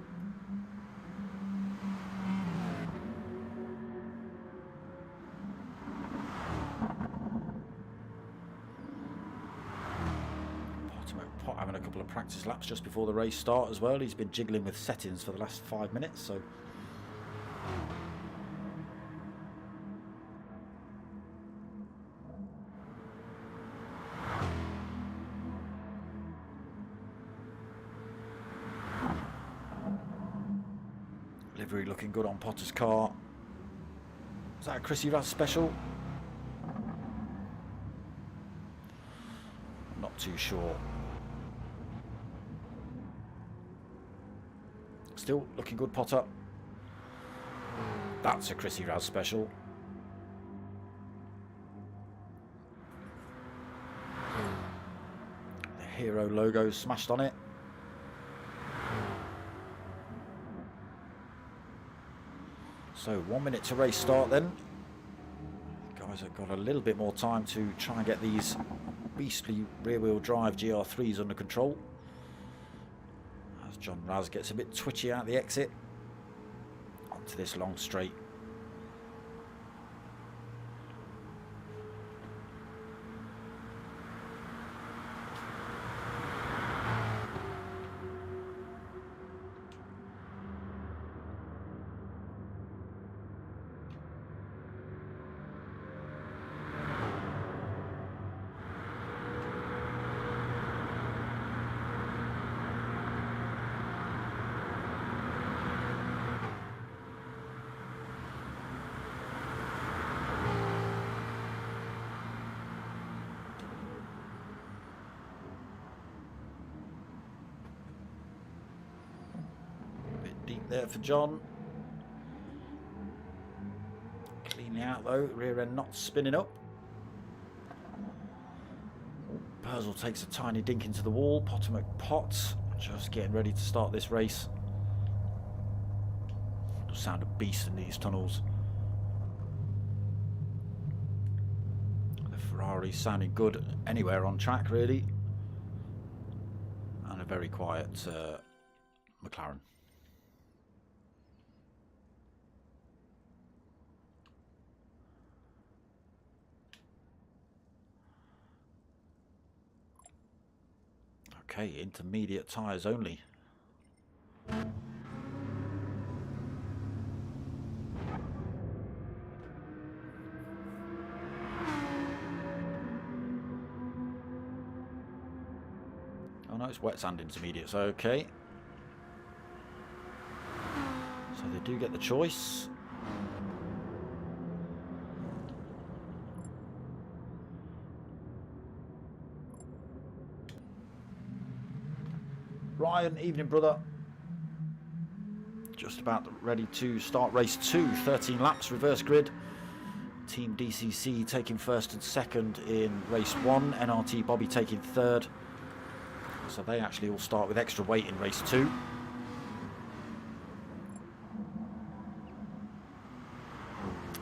Pot having a couple of practice laps just before the race start as well. He's been jiggling with settings for the last 5 minutes, so livery looking good on Potter's car. Is that a Chrissy Raz special? I'm not too sure. Still looking good, Potter. That's a Chrissy Raz special. The Hero logo smashed on it. So 1 minute to race start then. The guys have got a little bit more time to try and get these beastly rear-wheel drive GR3s under control. As John Raz gets a bit twitchy out the exit onto this long straight. Deep there for John. Cleanly out though, rear end not spinning up. Purcell takes a tiny dink into the wall. Potomac Potts just getting ready to start this race. Does sound a beast in these tunnels. The Ferrari sounding good anywhere on track really. And a very quiet McLaren. Okay, intermediate tyres only. Oh no, it's wet sand intermediates, okay. So they do get the choice. Ryan, evening brother. Just about ready to start race 2, 13 laps, reverse grid. Team DCC taking first and second in race 1, NRT Bobby taking third. So they actually all start with extra weight in race 2.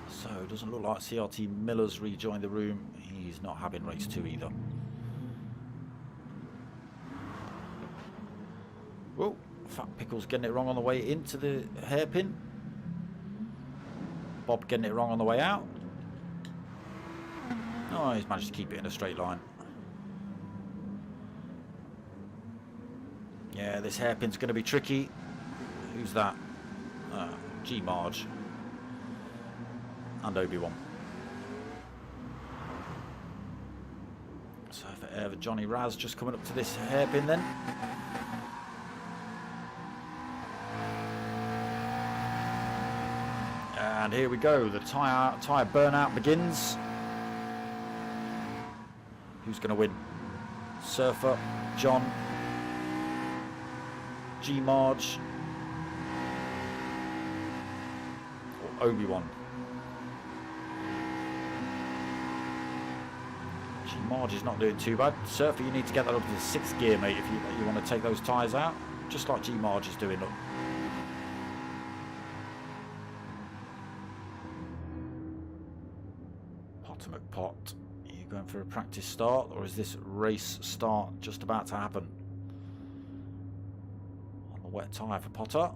So it doesn't look like CRT Miller's rejoined the room. He's not having race 2 either. Whoa, Fat Pickle's getting it wrong on the way into the hairpin. Bob getting it wrong on the way out. Oh, he's managed to keep it in a straight line. Yeah, this hairpin's going to be tricky. Who's that? G Marge and Obi-Wan. So for Johnny Raz just coming up to this hairpin then. And here we go. The tyre burnout begins. Who's going to win? Surfer, John, G Marge, or Obi-Wan? G Marge is not doing too bad. Surfer, you need to get that up to the 6th gear, mate, if you want to take those tyres out. Just like G Marge is doing. Look. Potter McPot, are you going for a practice start, or is this race start just about to happen? On the wet tyre for Potter.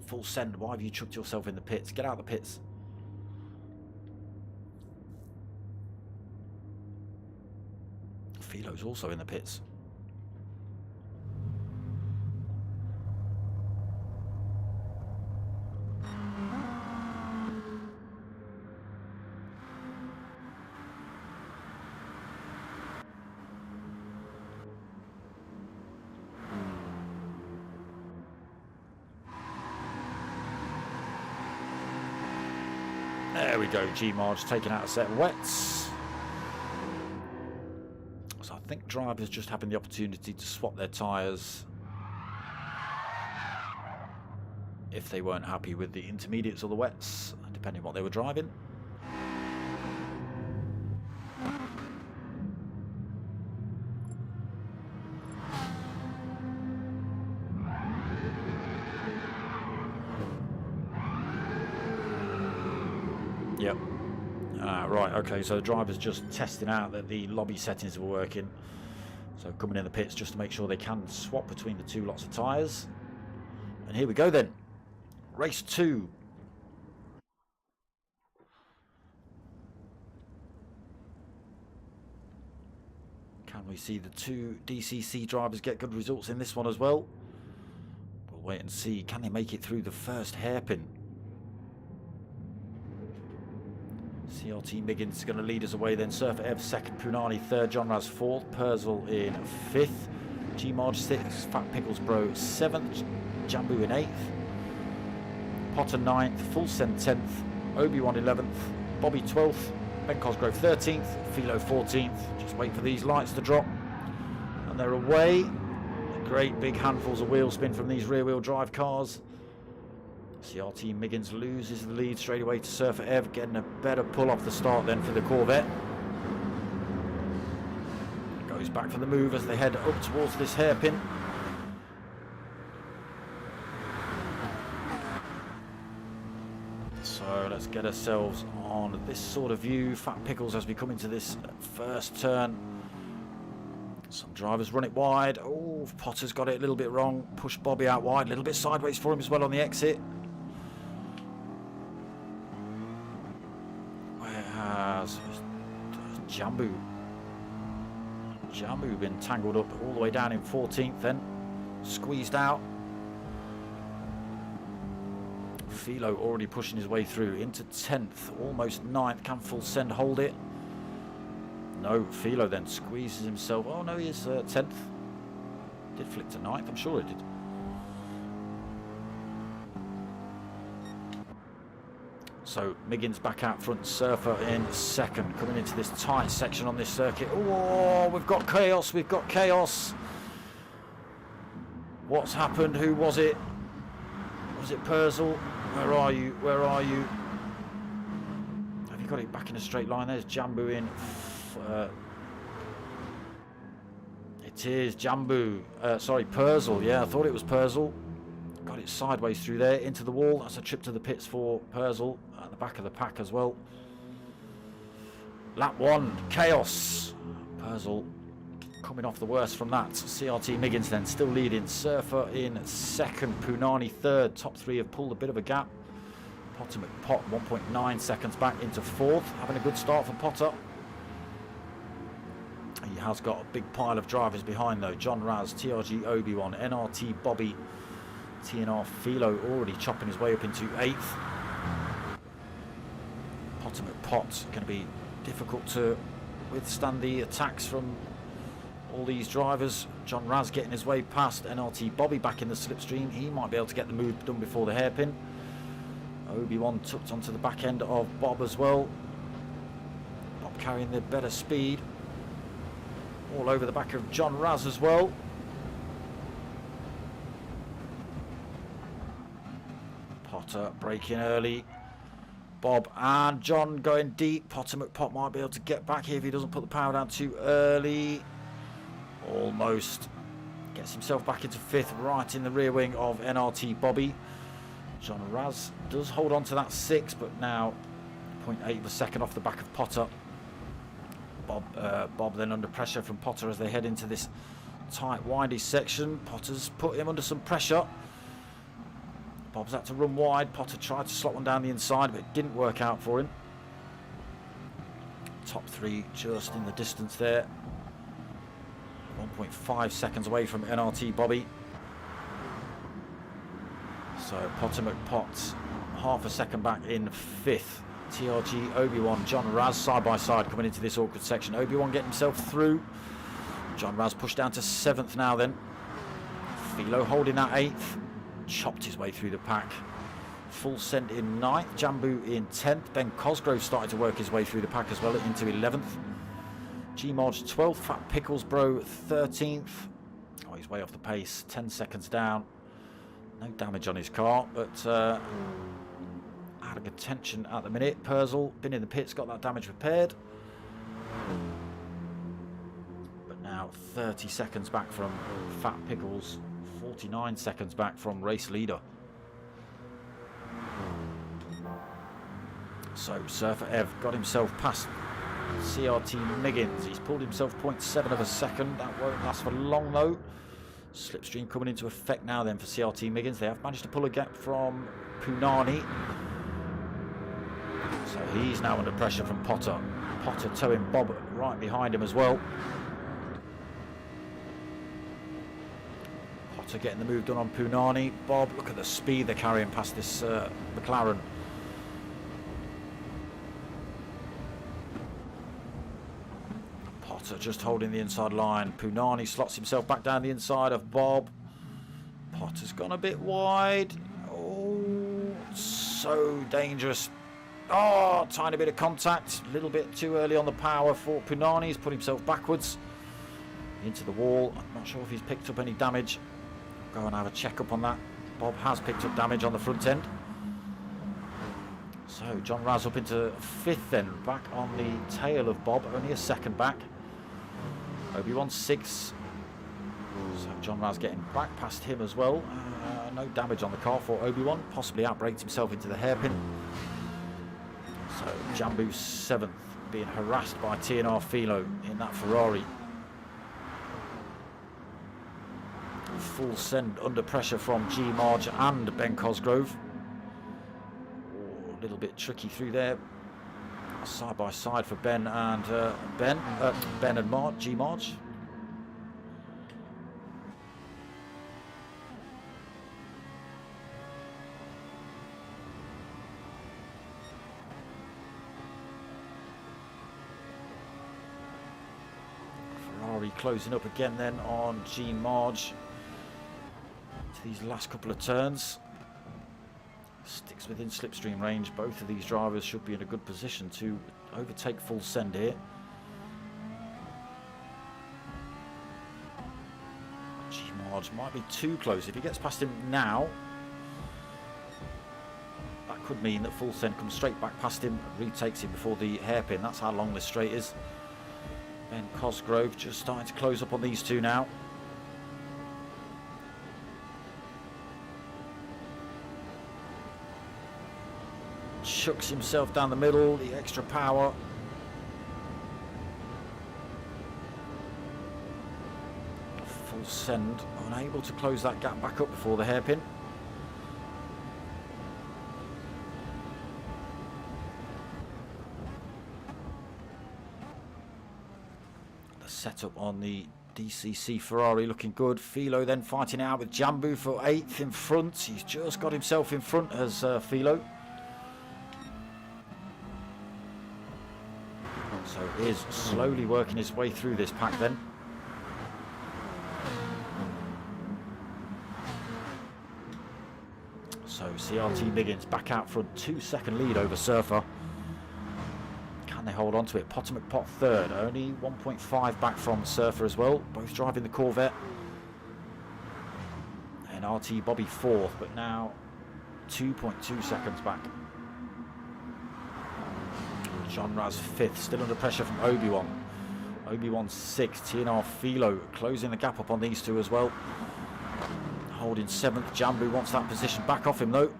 Full send. Why have you chucked yourself in the pits? Get out of the pits. Philo's also in the pits. There we go, G Marge taking out a set of wets. So I think drivers just having the opportunity to swap their tyres if they weren't happy with the intermediates or the wets, depending on what they were driving. Yep. Right, okay, so the driver's just testing out that the lobby settings were working. So coming in the pits just to make sure they can swap between the two lots of tyres. And here we go then. Race 2. Can we see the two DCC drivers get good results in this one as well? We'll wait and see. Can they make it through the first hairpin? CRT Miggins is going to lead us away then. Surfer Ev 2nd, Punani 3rd, John Raz 4th, Purzel in 5th, G Marge 6th, Fat Pickles Bro 7th, Jambu in 8th, Potter 9th, Full Send 10th, Obi-Wan 11th, Bobby 12th, Ben Cosgrove 13th, Philo 14th. Just wait for these lights to drop and they're away. Great big handfuls of wheel spin from these rear wheel drive cars. CRT Miggins loses the lead straight away to Surfer Ev, getting a better pull off the start then for the Corvette. Goes back for the move as they head up towards this hairpin. So let's get ourselves on this sort of view. Fat Pickles as we come into this first turn. Some drivers run it wide. Oh, Potter's got it a little bit wrong. Push Bobby out wide. A little bit sideways for him as well on the exit. Whereas Jambu been tangled up all the way down in 14th then. Squeezed out. Philo already pushing his way through into 10th. Almost 9th. Can Full Send hold it? No, Philo then squeezes himself. Oh no, he is 10th. Did flick to 9th, I'm sure it did. So Miggins back out front, Surfer in 2nd, coming into this tight section on this circuit. Oh, we've got chaos, What's happened? Who was it? Was it Purzel? Where are you? Have you got it back in a straight line? There's Jambu in. It is Jambu. Sorry, Purzel. Yeah, I thought it was Purzel. Got it sideways through there into the wall. That's a trip to the pits for Purzel at the back of the pack as well. Lap 1, chaos. Purzel coming off the worst from that. CRT Miggins then still leading. Surfer in 2nd, Punani 3rd. Top 3 have pulled a bit of a gap. Potter McPot 1.9 seconds back into 4th. Having a good start for Potter. has got a big pile of drivers behind though. John Raz, TRG Obi-Wan, NRT Bobby, TNR Philo already chopping his way up into 8th. Potter McPot's going to be difficult to withstand the attacks from all these drivers. John Raz getting his way past NRT Bobby back in the slipstream. He might be able to get the move done before the hairpin. Obi-Wan tucked onto the back end of Bob as well. Bob carrying the better speed. All over the back of John Raz as well. Potter braking early. Bob and John going deep. Potter McPot might be able to get back here if he doesn't put the power down too early. Almost. Gets himself back into 5th, right in the rear wing of NRT Bobby. John Raz does hold on to that 6th, but now 0.8 of a second off the back of Potter. Bob then under pressure from Potter as they head into this tight, windy section. Potter's put him under some pressure. Bob's had to run wide. Potter tried to slot one down the inside, but it didn't work out for him. Top 3 just in the distance there. 1.5 seconds away from NRT Bobby. So Potter McPot's half a second back in 5th. TRG Obi-Wan, John Raz side by side coming into this awkward section. Obi-Wan getting himself through. John Raz pushed down to 7th now then. Philo holding that 8th. Chopped his way through the pack. Full Send in 9th. Jambu in 10th. Ben Cosgrove started to work his way through the pack as well into 11th. G-Marge 12th. Fat Pickles Bro 13th. Oh, he's way off the pace. 10 seconds down. No damage on his car, but out of contention at the minute. Purcell been in the pits, got that damage repaired. But now 30 seconds back from Fat Pickles. 49 seconds back from race leader. So Surfer Ev got himself past CRT Miggins. He's pulled himself 0.7 of a second. That won't last for long though. Slipstream coming into effect now then for CRT Miggins. They have managed to pull a gap from Punani. So he's now under pressure from Potter. Potter towing Bob right behind him as well. Potter getting the move done on Punani. Bob, look at the speed they're carrying past this McLaren. Potter just holding the inside line. Punani slots himself back down the inside of Bob. Potter's gone a bit wide. Oh, so dangerous. Oh, tiny bit of contact. A little bit too early on the power for Punani. He's put himself backwards into the wall. I'm not sure if he's picked up any damage. Go and have a check up on that. Bob has picked up damage on the front end. So John Raz up into 5th then. Back on the tail of Bob. Only a second back. Obi-Wan 6th. So John Raz getting back past him as well. No damage on the car for Obi-Wan. Possibly outbraked himself into the hairpin. So Jambu 7th, being harassed by TNR Philo in that Ferrari. Full Send under pressure from G-Marge and Ben Cosgrove. Oh, a little bit tricky through there. Side by side for Ben and G-Marge. Ferrari closing up again then on G-Marge. To these last couple of turns. Sticks within slipstream range. Both of these drivers should be in a good position to overtake Full Send here. G-Marge might be too close. If he gets past him now, that could mean that Full Send comes straight back past him and retakes him before the hairpin. That's how long this straight is. Ben Cosgrove just starting to close up on these two now. Chucks himself down the middle, the extra power. Full Send, unable to close that gap back up before the hairpin. The set up on the DCC Ferrari, looking good. Philo then fighting it out with Jambu for 8th in front. He's just got himself in front as Philo. So he is slowly working his way through this pack then. So CRT Miggins back out front, 2-second lead over Surfer. Can they hold on to it? Potter McPot 3rd, only 1.5 back from Surfer as well. Both driving the Corvette. And RT Bobby 4th, but now 2.2 seconds back. John Raz 5th, still under pressure from Obi-Wan. Obi-Wan 6th, TNR Philo closing the gap up on these two as well. Holding 7th, Jambu wants that position back off him though.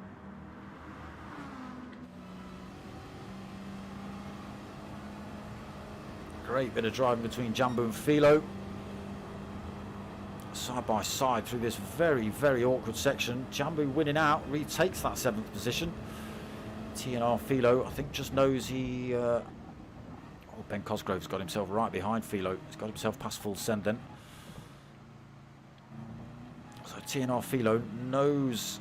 Great bit of driving between Jambu and Philo. Side by side through this very, very awkward section. Jambu winning out, retakes that 7th position. TNR Philo, I think, just knows he... oh, Ben Cosgrove's got himself right behind Philo. He's got himself past full send then. So TNR Philo knows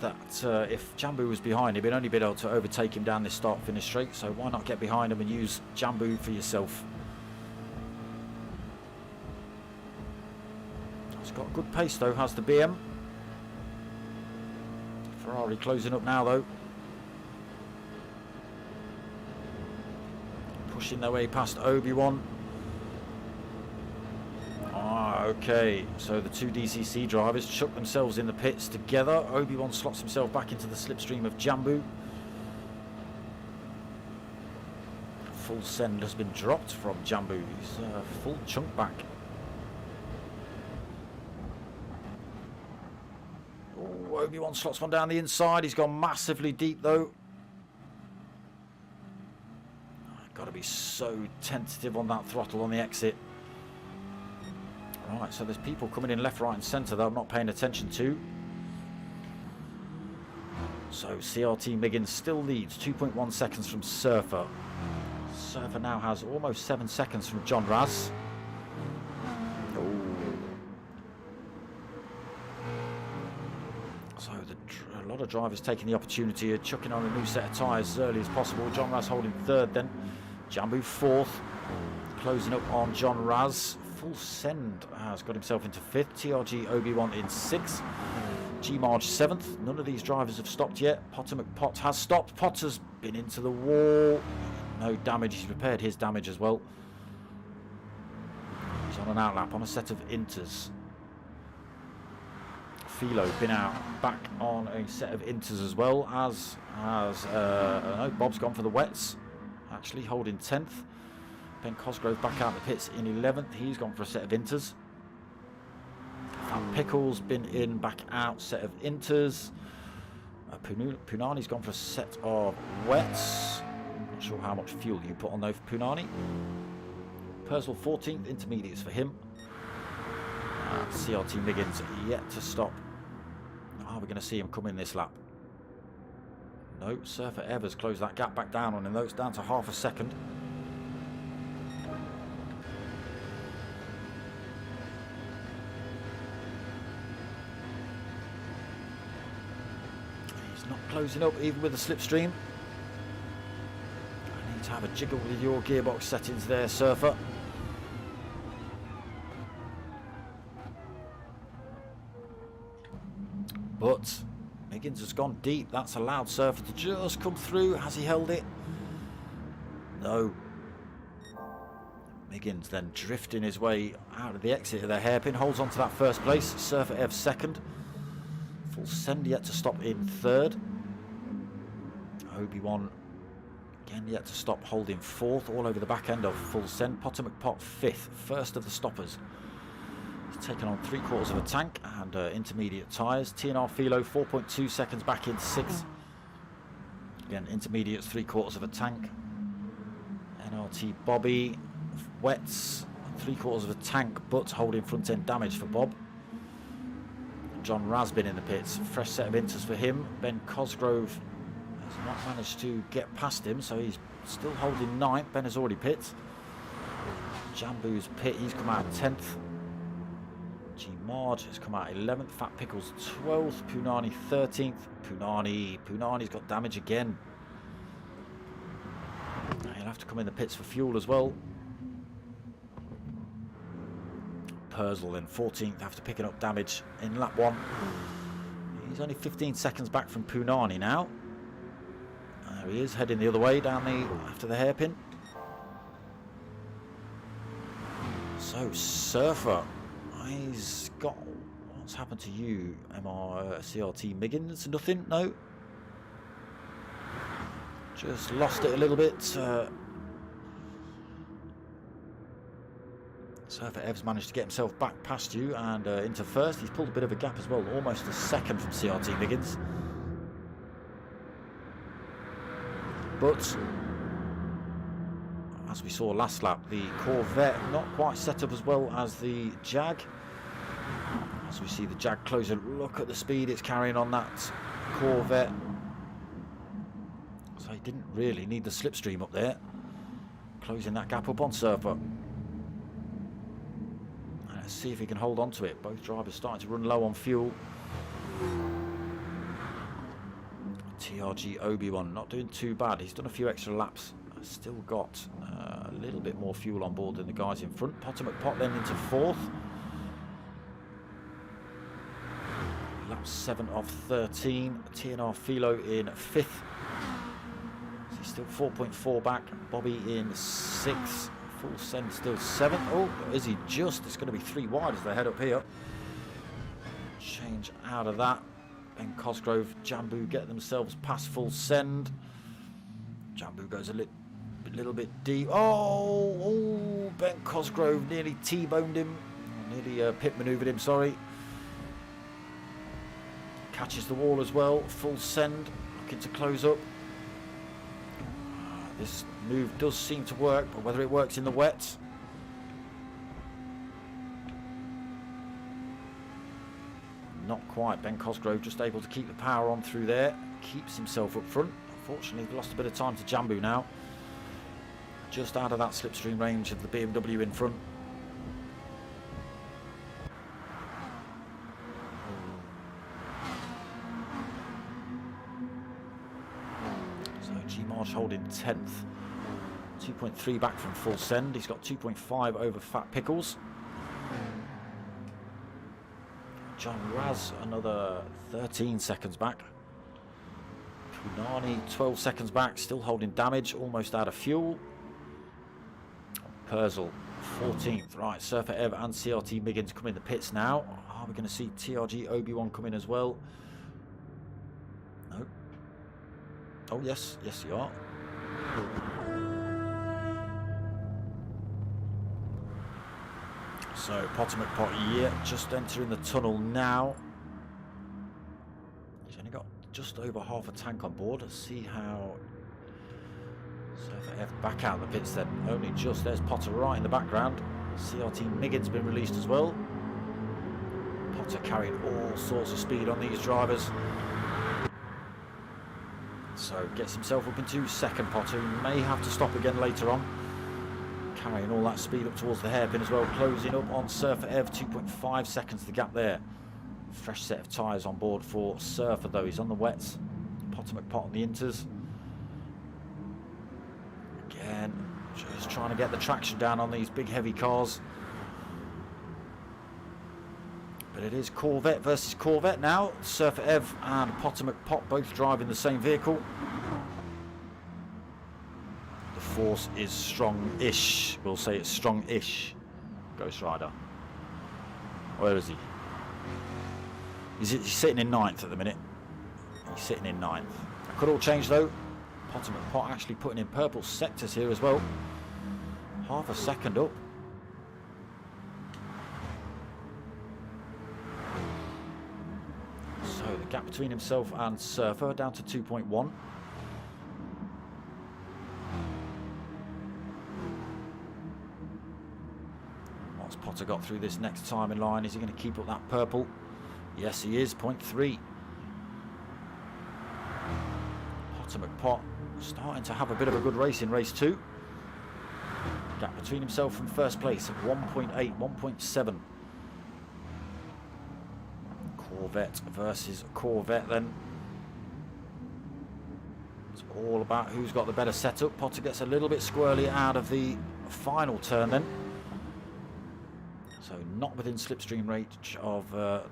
that if Jambu was behind him, he'd only be able to overtake him down this start-finish straight. So why not get behind him and use Jambu for yourself? He's got good pace though, has the BM. Ferrari closing up now though. Pushing their way past Obi-Wan. Okay, so the two DCC drivers chuck themselves in the pits together. Obi-Wan slots himself back into the slipstream of Jambu. Full send has been dropped from Jambu. He's a full chunk back. Oh, Obi-Wan slots one down the inside. He's gone massively deep though. Got to be so tentative on that throttle on the exit. Right, so there's people coming in left, right and centre that I'm not paying attention to. So CRT Miggins still leads 2.1 seconds from Surfer. Surfer now has almost 7 seconds from John Raz. So a lot of drivers taking the opportunity of chucking on a new set of tyres as early as possible. John Raz holding 3rd then. Jambu 4th. Closing up on John Raz. Full send has got himself into 5th. TRG Obi-Wan in 6th. G-Marge 7th. None of these drivers have stopped yet. Potter McPot has stopped. Potter's been into the wall. No damage. He's repaired his damage as well. He's on an outlap on a set of inters. Philo been out back on a set of inters as well as no, Bob's gone for the wets. Actually holding 10th. Ben Cosgrove back out the pits in 11th. He's gone for a set of inters. Van Pickle's been in, back out, set of inters. Punani's gone for a set of wets. Not sure how much fuel you put on those for Punani. Purcell 14th, intermediates for him. And CRT Miggins yet to stop. Are we going to see him come in this lap? No, Surfer Evers closed that gap back down on him though. It's down to half a second. He's not closing up even with the slipstream. I need to have a jiggle with your gearbox settings there, Surfer. But Miggins has gone deep. That's allowed Surfer to just come through. Has he held it? No. Miggins then drifting his way out of the exit of the hairpin. Holds on to that first place. Surfer Ev 2nd. Full send yet to stop in 3rd. Obi-Wan again yet to stop, holding 4th. All over the back end of full send. Potter McPot 5th. First of the stoppers. Taken on 3/4 of a tank and intermediate tyres. TNR Philo 4.2 seconds back in 6th. Again, intermediates 3/4 of a tank. NRT Bobby wets 3/4 of a tank, but holding front end damage for Bob. John Rasbin in the pits. Fresh set of inters for him. Ben Cosgrove has not managed to get past him, so he's still holding 9th. Ben has already pit. Jambu's pit, he's come out 10th. G Marge has come out 11th. Fat Pickles 12th. Punani 13th. Punani's got damage again. He'll have to come in the pits for fuel as well. Perzel then 14th after picking up damage in lap 1. He's only 15 seconds back from Punani now. There he is, heading the other way down after the hairpin. So Surfer, he's got, what's happened to you, MRCRT Miggins? Nothing? No? Just lost it a little bit. Surfer Ev's managed to get himself back past you and into first. He's pulled a bit of a gap as well, almost a second from CRT Miggins. But as we saw last lap, the Corvette not quite set up as well as the Jag. As we see the Jag closer, look at the speed it's carrying on that Corvette. So he didn't really need the slipstream up there, closing that gap up on Surfer. Let's see if he can hold on to it. Both drivers starting to run low on fuel. TRG Obi-Wan not doing too bad. He's done a few extra laps. Still got a little bit more fuel on board than the guys in front. Potter McPot then into 4th. Lap 7 of 13. TNR Philo in 5th. So he's still 4.4 back. Bobby in 6th. Full send still 7th. Oh, is he just? It's going to be 3 wide as they head up here. Change out of that. Ben Cosgrove, Jambu get themselves past full send. Jambu goes a little bit deep. Oh, Ben Cosgrove nearly T-boned him. Nearly pit manoeuvred him, sorry. Catches the wall as well. Full send. Looking to close up. This move does seem to work, but whether it works in the wet, not quite. Ben Cosgrove just able to keep the power on through there, keeps himself up front. Unfortunately, we've lost a bit of time to Jambu now, just out of that slipstream range of the BMW in front. G-Marge holding 10th, 2.3 back from full send. He's got 2.5 over Fat Pickles. John Raz another 13 seconds back. Punani 12 seconds back, still holding damage, almost out of fuel. Perzel 14th. Right, Surfer Ev and CRT Miggins come in the pits now. Are we going to see TRG Obi-Wan come in as well? No. Oh, yes. Yes, you are. So, Potter McPot, yeah, just entering the tunnel now. He's only got just over half a tank on board. Let's see how... Surfer F back out of the pits then. Only just. There's Potter right in the background. CRT Miggins been released as well. Potter carrying all sorts of speed on these drivers. So gets himself up into second. Potter, who may have to stop again later on. Carrying all that speed up towards the hairpin as well. Closing up on Surfer Ev. 2.5 seconds the gap there. Fresh set of tyres on board for Surfer though. He's on the wets. Potter McPot on the inters. Again, just trying to get the traction down on these big heavy cars. But it is Corvette versus Corvette now. Surfer Ev and Potter McPot both driving the same vehicle. The force is strong-ish. We'll say it's strong-ish. Ghost Rider. Where is he? He's sitting in 9th at the minute. He's sitting in 9th. That could all change though. Potter McPot actually putting in purple sectors here as well. Half a second up. So the gap between himself and Surfer down to 2.1. What's Potter got through this next time in line? Is he going to keep up that purple? Yes, he is. 0.3. Potter McPot starting to have a bit of a good race in race 2. Gap between himself and first place at 1.8, 1.7. Corvette versus Corvette then. It's all about who's got the better setup. Potter gets a little bit squirrely out of the final turn then. So not within slipstream range of the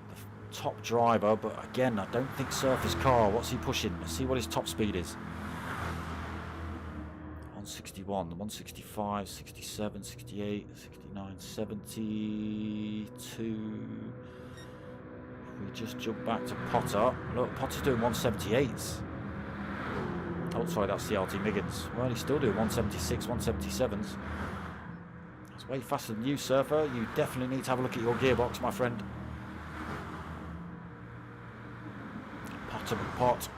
top driver, but again, I don't think Surfer's car. What's he pushing? Let's see what his top speed is. 161, 165, 67, 68, 69, 72. We just jump back to Potter. Look, Potter's doing 178s. Oh, sorry, that's CRT Miggins. Well, he's still doing 176, 177s. That's way faster than you, Surfer. You definitely need to have a look at your gearbox, my friend. Potter McPot.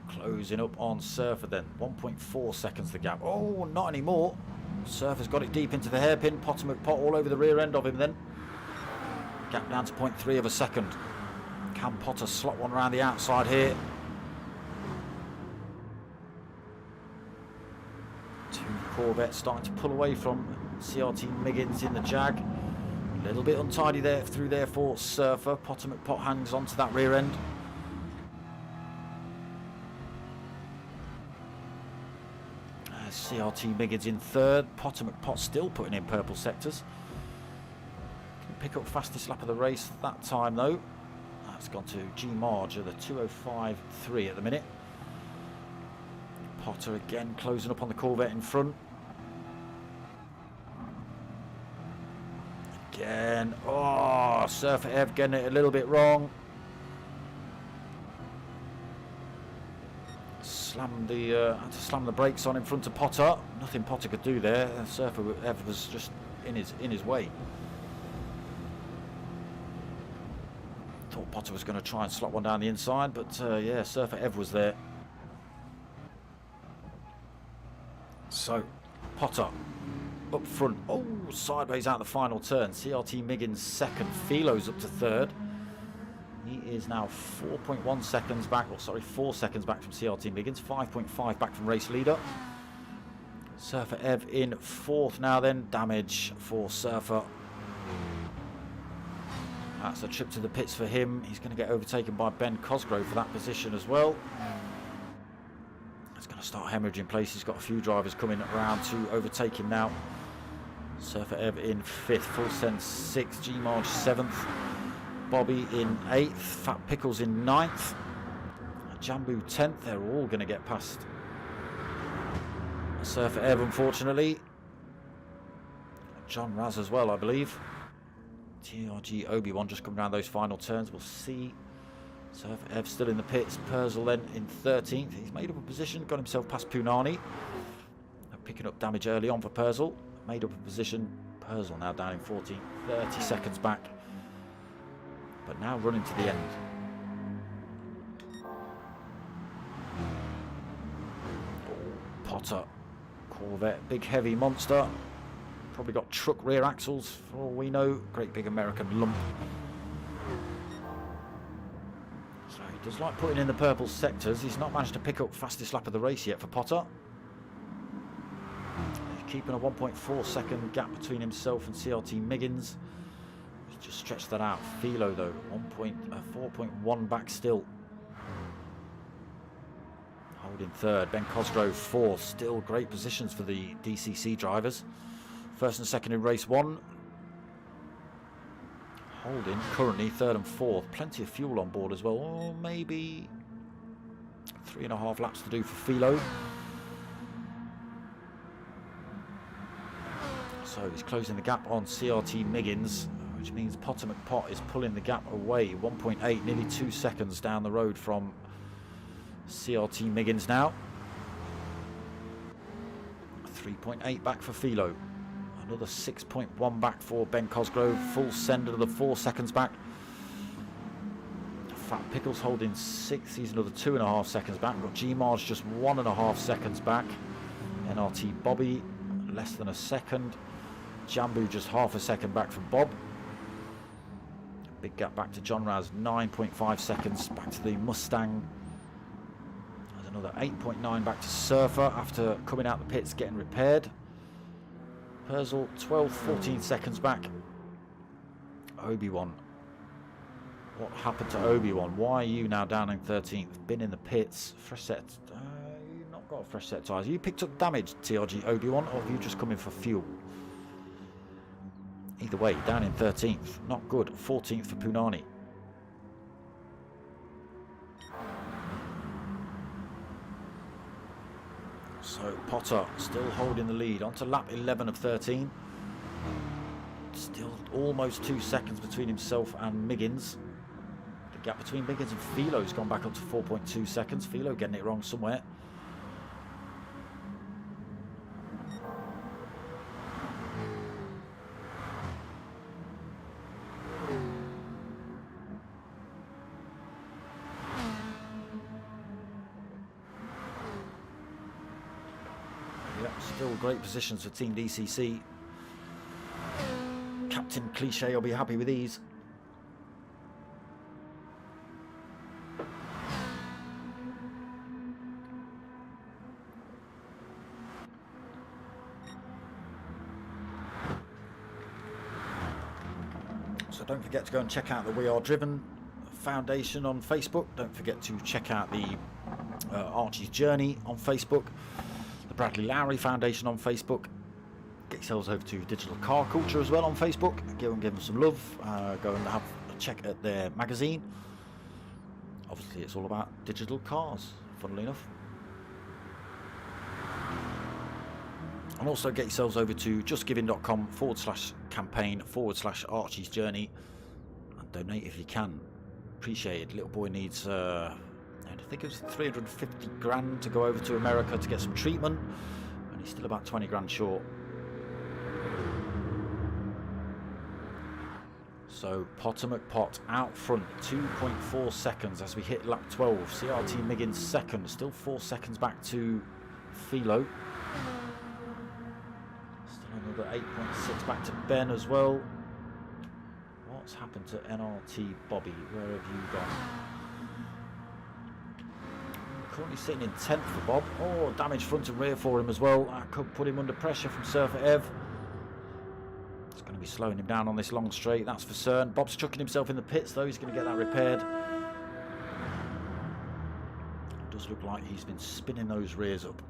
Closing up on Surfer then. 1.4 seconds the gap. Oh, not anymore. Surfer's got it deep into the hairpin. Potter McPot all over the rear end of him then. Gap down to 0.3 of a second. Can Potter slot one around the outside here? Two Corvettes starting to pull away from CRT Miggins in the Jag. A little bit untidy there through there for Surfer. Potter McPot hangs onto that rear end. CRT Miggins in third. Potter McPot still putting in purple sectors. Can pick up fastest lap of the race that time though. That's gone to G Marge at the 2:05.3 at the minute. Potter again closing up on the Corvette in front. Again, oh, Surfer Ev getting it a little bit wrong. Had to slam the brakes on in front of Potter. Nothing Potter could do there. Surfer Ev was just in his way. Thought Potter was going to try and slot one down the inside, but yeah, Surfer Ev was there. So Potter up front. Oh, sideways out the final turn. CRT Miggins second. Philo's up to third. He is now 4.1 seconds back, or sorry, 4 seconds back from CRT Miggins, 5.5 back from race leader. Surfer Ev in fourth now then. Damage for Surfer. That's a trip to the pits for him. He's going to get overtaken by Ben Cosgrove for that position as well. It's going to start hemorrhaging place. He's got a few drivers coming around to overtake him now. Surfer Ev in fifth, Full Sense sixth, G Marge seventh. Bobby in 8th, Fat Pickles in 9th, Jambu 10th. They're all going to get past Surfer Ev, unfortunately. John Raz as well, I believe. TRG Obi-Wan just coming around those final turns. We'll see. Surfer Ev still in the pits. Purcell then in 13th. He's made up a position, got himself past Punani. Picking up damage early on for Purcell. Made up a position. Purcell now down in 14th, 30 seconds back. But now running to the end. Potter, Corvette, big heavy monster. Probably got truck rear axles for all we know. Great big American lump. So he does like putting in the purple sectors. He's not managed to pick up fastest lap of the race yet for Potter. He's keeping a 1.4 second gap between himself and CRT Miggins. Just stretch that out. Philo though, 4.1 back still. Holding third. Ben Cosgrove fourth. Still great positions for the DCC drivers. First and second in race one. Holding currently third and fourth. Plenty of fuel on board as well. Or maybe 3.5 laps to do for Philo. So he's closing the gap on CRT Miggins, which means Potter McPot is pulling the gap away. 1.8, nearly 2 seconds down the road from CRT Miggins now. 3.8 back for Philo. Another 6.1 back for Ben Cosgrove. Full send another 4 seconds back. Fat Pickles holding 6th. He's another 2.5 seconds back. We've got G Marge just 1.5 seconds back. NRT Bobby less than a second. Jambu just half a second back from Bob. Big gap back to John Raz, 9.5 seconds back to the Mustang. There's another 8.9 back to Surfer after coming out the pits, getting repaired. Perzel 12-14 seconds back. Obi-Wan. What happened to Obi-Wan? Why are you now down in 13th? Been in the pits. Fresh set. You've not got a fresh set of tyres. You picked up damage, TRG Obi-Wan, or have you just come in for fuel? Either way, down in 13th. Not good. 14th for Punani. So Potter still holding the lead. On to lap 11 of 13. Still almost 2 seconds between himself and Miggins. The gap between Miggins and Philo's gone back up to 4.2 seconds. Philo getting it wrong somewhere. Still great positions for Team DCC. Captain Cliche will be happy with these. So don't forget to go and check out the We Are Driven Foundation on Facebook. Don't forget to check out the Archie's Journey on Facebook. The Bradley Lowry Foundation on Facebook. Get yourselves over to Digital Car Culture as well on Facebook. Go and give them some love. Go and have a check at their magazine. Obviously it's all about digital cars, funnily enough. And also get yourselves over to justgiving.com/campaign/Archie's Journey and donate if you can. Appreciate it. Little boy needs I think it was 350 grand to go over to America to get some treatment, and he's still about 20 grand short. So Potter McPot out front, 2.4 seconds as we hit lap 12. CRT Miggins second, still 4 seconds back to Philo. Still another 8.6 back to Ben as well. What's happened to NRT Bobby? Where have you gone? Currently sitting in 10th for Bob. Oh, damage front and rear for him as well. That could put him under pressure from Surfer Ev. It's going to be slowing him down on this long straight, that's for certain. Bob's chucking himself in the pits though. He's going to get that repaired. It does look like he's been spinning those rears up.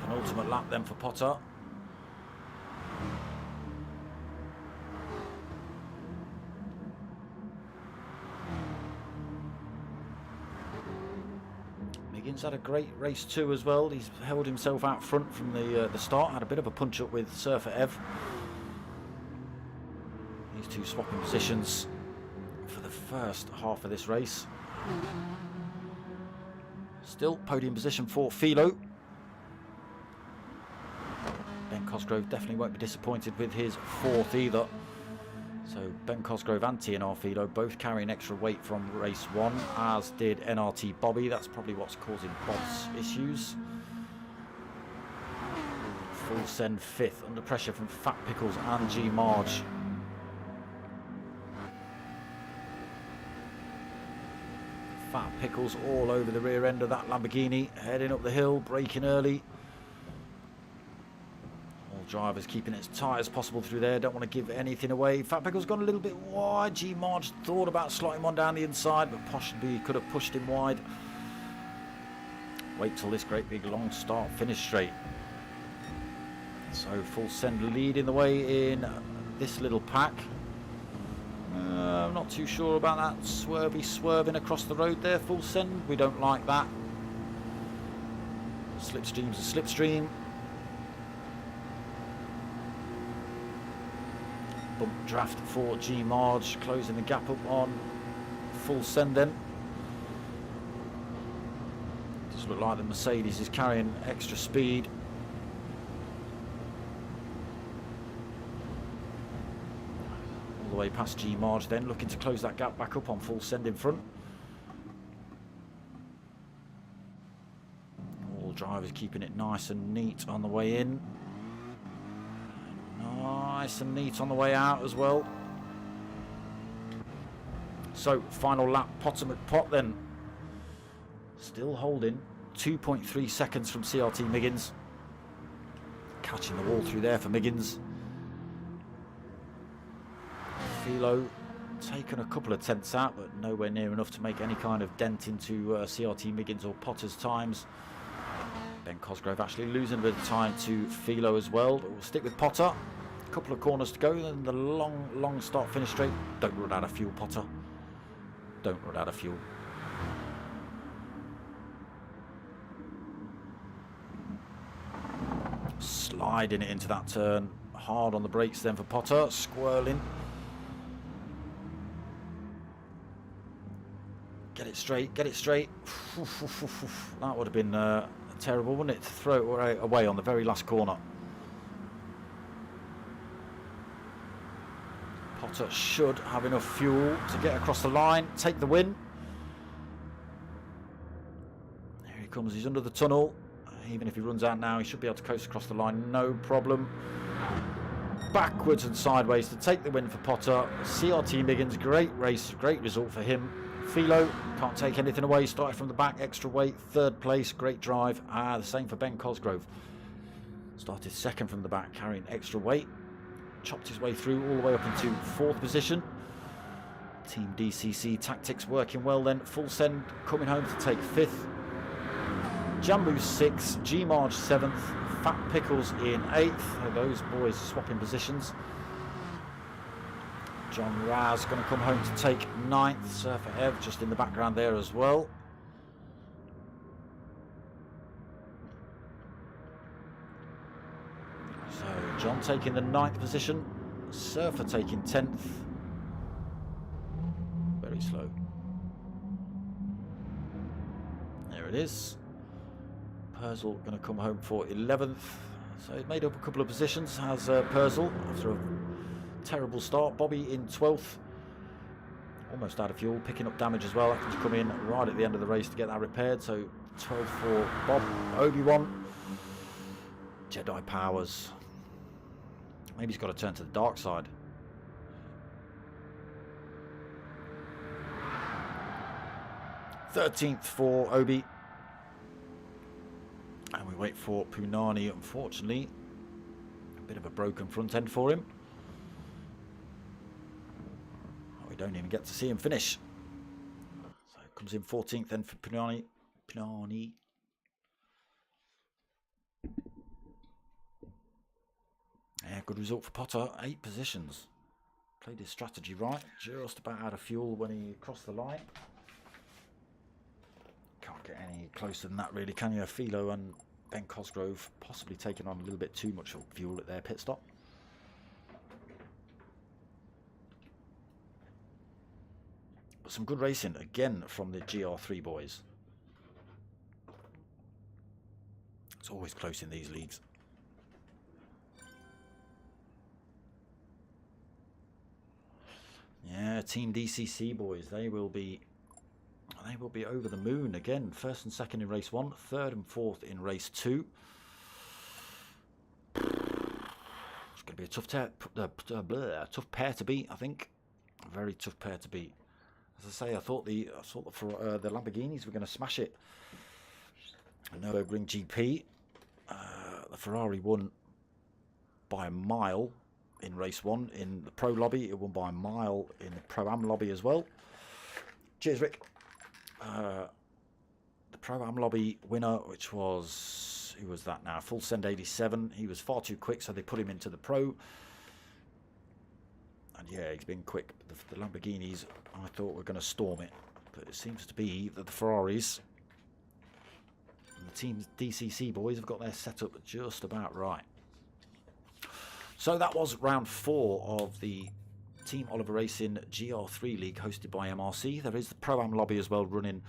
Penultimate lap then for Potter. Miggins had a great race too as well. He's held himself out front from the start. Had a bit of a punch up with Surfer Ev. These two swapping positions for the first half of this race. Still podium position for Philo. Ben Cosgrove definitely won't be disappointed with his fourth either. So Ben Cosgrove and TNR Philo both carrying extra weight from race 1, as did NRT Bobby. That's probably what's causing Bob's issues. Full send 5th, under pressure from Fat Pickles and G Marge. Fat Pickles all over the rear end of that Lamborghini, heading up the hill, braking early. Drivers keeping it as tight as possible through there, don't want to give anything away. Fat Pickle's gone a little bit wide. G Marge thought about slotting one down the inside, but possibly could have pushed him wide. Wait till this great big long start finish straight. So full send leading the way in this little pack. I'm not too sure about that swerving across the road there. Full send, we don't like that. Slipstream's a slipstream. Bump draft for G Marge, closing the gap up on full send then. Does look like the Mercedes is carrying extra speed. All the way past G Marge then, looking to close that gap back up on full send in front. All drivers keeping it nice and neat on the way in. Nice and neat on the way out as well. So, final lap, Potter McPot then. Still holding 2.3 seconds from CRT Miggins. Catching the wall through there for Miggins. Philo taken a couple of tenths out, but nowhere near enough to make any kind of dent into CRT Miggins or Potter's times. Ben Cosgrove actually losing a bit of time to Philo as well, but we'll stick with Potter. A couple of corners to go, and the long start finish straight. Don't run out of fuel, Potter. Don't run out of fuel. Sliding it into that turn. Hard on the brakes then for Potter. Squirreling. Get it straight, get it straight. That would have been terrible, wouldn't it, to throw it away on the very last corner. Potter should have enough fuel to get across the line, take the win. Here he comes, he's under the tunnel. Even if he runs out now, he should be able to coast across the line, no problem. Backwards and sideways to take the win for Potter. CRT Miggins, great race, great result for him. Philo, can't take anything away, started from the back, extra weight, third place, great drive. The same for Ben Cosgrove. Started second from the back, carrying extra weight. Chopped his way through all the way up into fourth position. Team DCC tactics working well then. Full Send coming home to take fifth. Jambu 6th, G-Marge 7th, Fat Pickles in 8th. Those boys swapping positions. John Raz going to come home to take 9th. Surfer Ev just in the background there as well. So John taking the 9th position. Surfer taking 10th. Very slow. There it is. Purcell going to come home for 11th. So he made up a couple of positions, has Purcell, after a terrible start. Bobby in 12th. Almost out of fuel, picking up damage as well. Having to come in right at the end of the race to get that repaired. So 12 for Bob. Obi-Wan. Jedi Powers. Maybe he's got to turn to the dark side. .13th for Obi. And we wait for Punani, unfortunately. A bit of a broken front end for him. Oh, we don't even get to see him finish. So it comes in 14th then for Punani. Yeah, good result for Potter. 8 positions. Played his strategy right. Just about out of fuel when he crossed the line. Can't get any closer than that really, can you? Philo and Ben Cosgrove possibly taking on a little bit too much fuel at their pit stop. But some good racing again from the Gr3 boys. It's always close in these leagues. Yeah, Team DCC boys, they will be over the moon again. First and second in race 1, third and fourth in race 2. It's going to be a tough pair to beat, I think. A very tough pair to beat. As I say, I thought the Lamborghinis were going to smash it. Nürburgring GP. The Ferrari won by a mile in race 1 in the Pro Lobby. It won by a mile in the Pro-Am Lobby as well. Cheers, Rick. The Pro-Am Lobby winner, which was, who was that now? Full Send 87. He was far too quick, so they put him into the Pro. And yeah, he's been quick. The Lamborghinis, I thought, were going to storm it. But it seems to be that the Ferraris and the Team DCC boys have got their setup just about right. So that was round 4 of the Team Oliver Racing Gr3 League hosted by MRC. There is the Pro-Am Lobby as well running.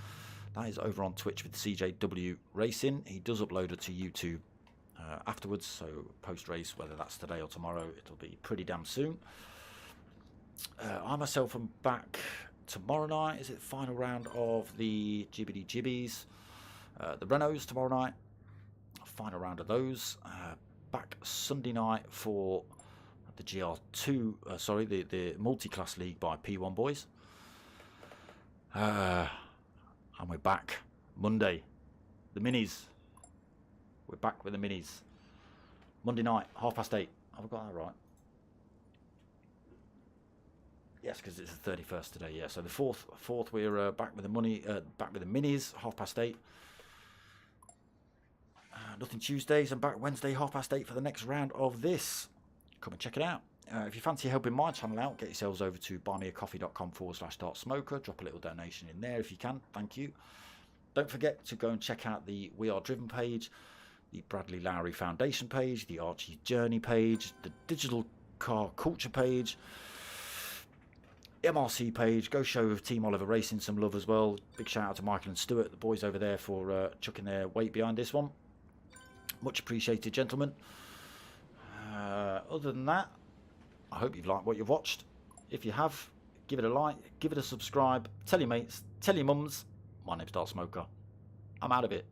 That is over on Twitch with CJW Racing. He does upload it to YouTube afterwards, so post-race, whether that's today or tomorrow, it'll be pretty damn soon. I myself am back tomorrow night. Is it the final round of the Jibbity Jibbies? The Renaults tomorrow night. Final round of those. Back Sunday night for the GR2, the multi-class league by P1 boys. And we're back Monday. The minis. We're back with the minis. Monday night, 8:30. Have I got that right? Yes, because it's the 31st today. Yeah, so the fourth we're back with the back with the minis, 8:30. Nothing Tuesdays, and back Wednesday, 8:30 for the next round of this. Come and check it out. If you fancy helping my channel out, get yourselves over to buymeacoffee.com/dartsmoker. Drop a little donation in there if you can. Thank you. Don't forget to go and check out the We Are Driven page, the Bradley Lowry Foundation page, the Archie's Journey page, the Digital Car Culture page, MRC page. Go show Team Oliver Racing some love as well. Big shout out to Michael and Stuart, the boys over there, for chucking their weight behind this one. Much appreciated, gentlemen. Other than that, I hope you've liked what you've watched. If you have, give it a like, give it a subscribe, tell your mates, tell your mums. My name's Dartsmoker. I'm out of it.